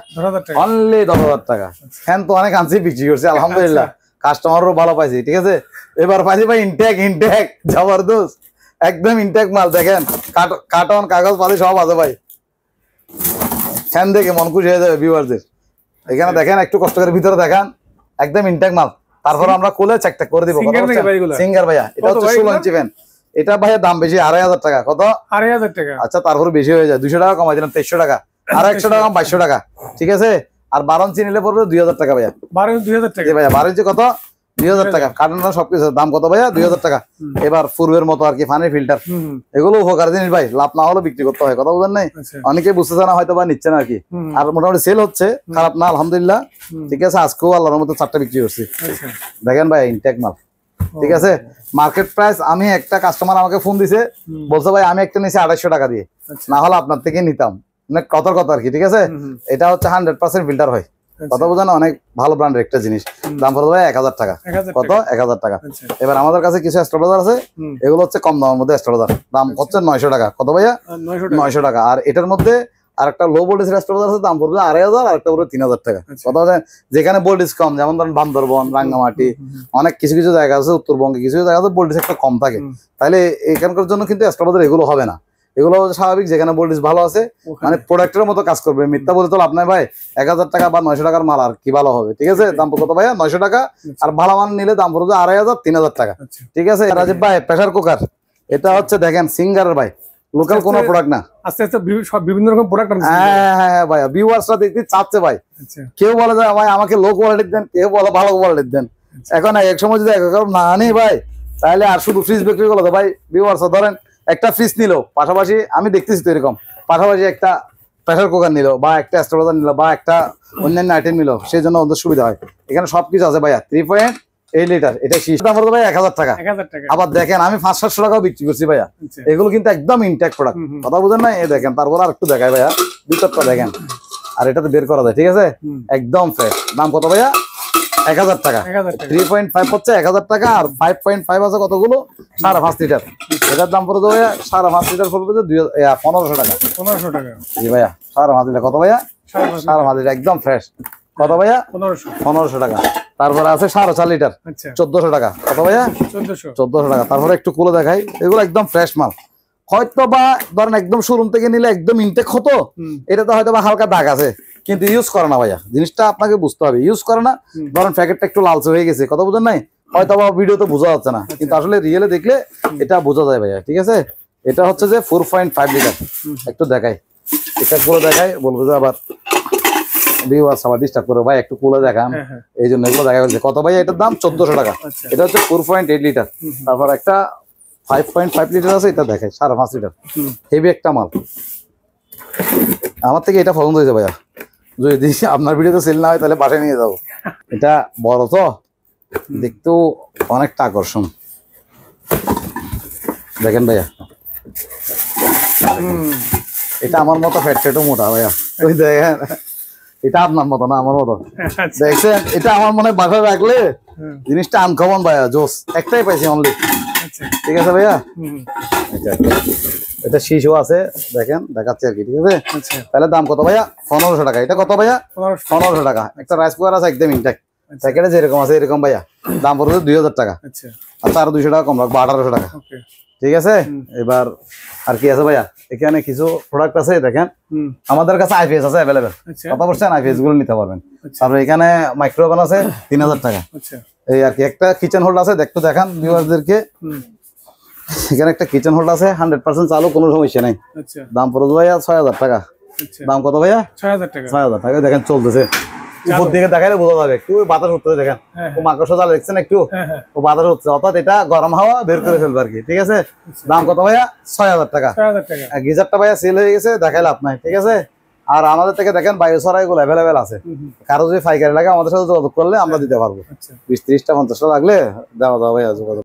অনলি 10,000 টাকা। ফ্যান তো অনেক আনছি, বিক্রি করছি আলহামদুলিল্লাহ, কাস্টমারও ভালো পাইছি, ঠিক আছে। এবার পাইছি ভাই ইনটেক জবরদস্ত, একদম ইনটেক মাল। দেখেন কার্টন কাগজ পাতি সব আছে ভাই, ফ্যান দেখে মন খুশি হয়ে যাবে ভিউয়ারদের। এখানে দেখেন একটু কষ্ট করে ভিতরে দেখান, একদম ইনটেক মাল। তারপর আমরা কোলে চেক করে দিব। সিঙ্গার ভাইয়া, এটা হচ্ছে 16 ইঞ্চি ফ্যান। এটা ভাইয়া দাম বেশি, 2,500 টাকা। কত? 2,500 টাকা। আচ্ছা তারপর বেশি হয়ে যায়, 200 টাকা কমাই দিলাম, 2300 টাকা। আর 100 টাকা 2200 টাকা, ঠিক আছে। আর 12 ইঞ্চি নিলে পড়বে 2,000 টাকা ভাইয়া। 2,000 টাকা ভাইয়া। 12 ইঞ্চি কত? 2,000 টাকা। কার্টন সবকিছু দাম কত ভাইয়া? 2,000 টাকা। এবার পূর্বের মতো আর কি পানির ফিল্টার, এগুলো উপকার জিনিস ভাই, লাভ না হলে বিক্রি করতে হয়, কথা বুঝেন নাই। অনেকে বুঝতেছে না হয়তো বা নিচ্ছে না আর কি। আর মোটামুটি সেল হচ্ছে, খারাপ না আলহামদুলিল্লাহ, ঠিক আছে। আজকেও আল্লাহর মতো 4টা বিক্রি করছি। দেখেন ভাই ইনটেক মাল, ঠিক আছে। মার্কেট প্রাইস, আমি একটা কাস্টমার আমাকে ফোন দিছে, বলছে ভাই আমি একটা নিয়েছি 2,500 টাকা দিয়ে, না হলে আপনার থেকে নিতাম, মানে কথার কথা আর কি, ঠিক আছে। এটা হচ্ছে 100% ফিল্টার হয়, কথা বোঝা না, অনেক ভালো ব্র্যান্ডের একটা জিনিস। দাম পড়বে 1,000 টাকা। কত? 1,000 টাকা। এবার আমাদের কাছে কিছু স্টাবলার আছে, এগুলো হচ্ছে কম দামের মধ্যে স্টাবলার, দাম হচ্ছে 900 টাকা। কত ভাইয়া? 900 টাকা। আর এটার মধ্যে আর একটা লো ভোল্টেজ স্টাবলার আছে, দাম পড়বে 2,500, আর একটা পড়বে 3,000 টাকা। কথা বলছেন, যেখানে ভোল্টেজ কম, যেমন ধরেন বান্দরবন, রাঙ্গামাটি, অনেক কিছু কিছু জায়গা আছে, উত্তরবঙ্গে কিছু কিছু জায়গাতে ভোল্টেজ একটা কম থাকে, তাহলে এখানকার জন্য কিন্তু স্টাবলার এগুলো হবে না। এগুলো স্বাভাবিক, যেখানে ভোল্টেজ ভালো আছে, মানে প্রোডাক্টের মতো কাজ করবে। মিথ্যা বলে তো লাভ নাই ভাই। 1,000 টাকা বা 900 টাকার মাল আর কি ভালো হবে, ঠিক আছে। দাম কত ভাইয়া? 900 টাকা। আর ভালো মান নিলে দাম পড়বে 2,500, 3,000 টাকা, ঠিক আছে। রাজীব ভাই প্রেসার কুকার, এটা হচ্ছে দেখেন সিঙ্গারের ভাই, লোকাল কোনো প্রোডাক্ট না। আস্তে আস্তে সব বিভিন্ন রকম প্রোডাক্ট আছে। হ্যাঁ ভাইয়া, ভিউয়ার্সরা দেখতে চাচ্ছে ভাই। কেউ বলে যে ভাই আমাকে লো কোয়ালিটির দেন, কেউ বলে ভালো কোয়ালিটির দেন। এখন এক সময় যদি না আনি ভাই, তাহলে আর শুধু ফ্রিজ বিক্রি করলো তো ভাই। ভিউয়ার্স ধরেন একটা ফ্রিজ নিল, পাশাপাশি আমি দেখতেছি তো এরকম, পাশাপাশি একটা প্রেসার কুকার নিল, বা একটা স্টোভের নিল, বা একটা অন্যান্য আইটেম নিল, সেই জন্য ওদের সুবিধা হয়। এখানে সবকিছু আছে ভাইয়া। 3.8 লিটার, এটা দাম পড়বে ভাই 1,000 টাকা। আবার দেখেন আমি 500-700 টাকাও বিক্রি করছি ভাইয়া। এগুলো কিন্তু একদম ইনটেক প্রোডাক্ট, কথা বুঝেন না। এই দেখেন, তারপর আর একটু দেখায় ভাইয়া, ভিতরটা দেখেন। আর এটাতে বের করা যায়, ঠিক আছে, একদম ফ্রেশ। দাম কত ভাইয়া? 1,000 টাকা। 3.5 হচ্ছে 1,000 টাকা। আর 5.5 আছে কতগুলো? 5.5 লিটার। এটার দাম পড়ে ভাইয়া 5.5 লিটার পড়বে 1,500 টাকা। 1,500 টাকা জি ভাইয়া। 5.5 লিটার। কত ভাইয়া? 5.5 লিটার, একদম ফ্রেশ। কত ভাইয়া? 1,500 টাকা। তারপরে আছে 4.5 লিটার, 1,400 টাকা। কত ভাইয়া? 1,400 টাকা। তারপরে একটু কুলো দেখাই, এগুলো একদম ফ্রেশ মাল, হয়তো বা ধরেন একদম শোরুম থেকে নিলে একদম ইনটেক হতো, এটাতে হয়তো বা হালকা দাগ আছে, কিন্তু ইউজ করে না ভাইয়া, জিনিসটা আপনাকে বুঝতে হবে, ইউজ করে না। ধরেন প্যাকেটটা একটু লালচে হয়ে গেছে, কথা বুঝেন নাই, হয়তো বা ভিডিওতে বোঝা যাচ্ছে না, কিন্তু আসলে রিয়েলে দেখলে এটা বোঝা যায় ভাইয়া। ঠিক আছে, এটা হচ্ছে যে 4.5 লিটার। একটু দেখাই, এটা করে দেখাই, বলবো যে আবার ভিউয়ার্স আবার ডিস্টার্ব করে, ভাই একটু খুলে দেখান, এই জন্য এগুলো দেখা যাচ্ছে। কত ভাই এটার দাম? 1400 টাকা। এটা হচ্ছে 4.8 লিটার। তারপর একটা 5.5 লিটার আছে, এটা দেখাই 5.5 লিটার, হেভি একটা মাল। আমার থেকে এটা পছন্দ হয়েছে ভাইয়া, যদি আপনার ভিডিওতে সেল না হয় তাহলে বাসায় নিয়ে যাবো। এটা বড় তো, দেখতেও অনেকটা আকর্ষণ। দেখেন ভাইয়া, এটা আমার মতো ফ্যাটও মোটা ভাইয়া, ওই দেখেন, এটা আপনার মতো না আমার মতো, দেখছেন? এটা আমার মনে বাসায় রাখলে জিনিসটা আনকমন ভাইয়া, জোস। একটাই পাইছি অনলি। ঠিক আছে ভাইয়া, এটা শিশু আছে, দেখেন দেখাচ্ছি আর কি। ঠিক আছে, তাহলে দাম কত ভাইয়া? 1500 টাকা। এটা কত ভাইয়া? 1500 টাকা। একটা রাইস কুকার আছে একদম ইনটেক, প্যাকেটে যেরকম আছে এরকম ভাইয়া, দাম পড়বে 2000 টাকা। আচ্ছা, আরো 200 টাকা কম রাখবো, 1800 টাকা। ঠিক আছে, এবার আর কি আছে ভাইয়া? এখানে কিছু প্রোডাক্ট আছে, দেখেন আমাদের কাছে আইপিএস আছে অ্যাভেলেবেল, কথা বলছেন, আইপিএস গুলো নিতে পারবেন। তারপর এখানে মাইক্রোওভেন আছে 3000 টাকা। এই আর কি, একটা কিচেন হোল্ড আছে, দেখতে দেখান ভিউয়ারদেরকে। এখানে একটা কিচেন হোল্ড আছে, 100% চালু, কোনো সমস্যা নাই। দাম পড়বে ভাইয়া 6000 টাকা। দাম কত ভাইয়া? 6000 টাকা। 6000 টাকা। দেখেন চলতেছে, উপর দিকে দেখাইলে বোঝা যাবে, একটু বাতাস উঠতেছে, দেখেন ও মাকড়সা জাল দেখছেন, একটু ও বাতাস উঠছে, অর্থাৎ এটা গরম হাওয়া বের করে ফেলবে আর কি। ঠিক আছে, দাম কত ভাইয়া? 6000 টাকা। গিজারটা ভাইয়া সেল হয়ে গেছে, দেখাইলে আপনার। ঠিক আছে, আর আমাদের থেকে দেখেন বায়ু ছড়া এগুলো অ্যাভেলেবেল আছে, কারো যদি পাইকারি লাগে আমাদের সাথে যোগাযোগ করলে আমরা দিতে পারবো। 20-30টা 50টা লাগলে দেওয়া যাবে ভাইয়া, যোগাযোগ।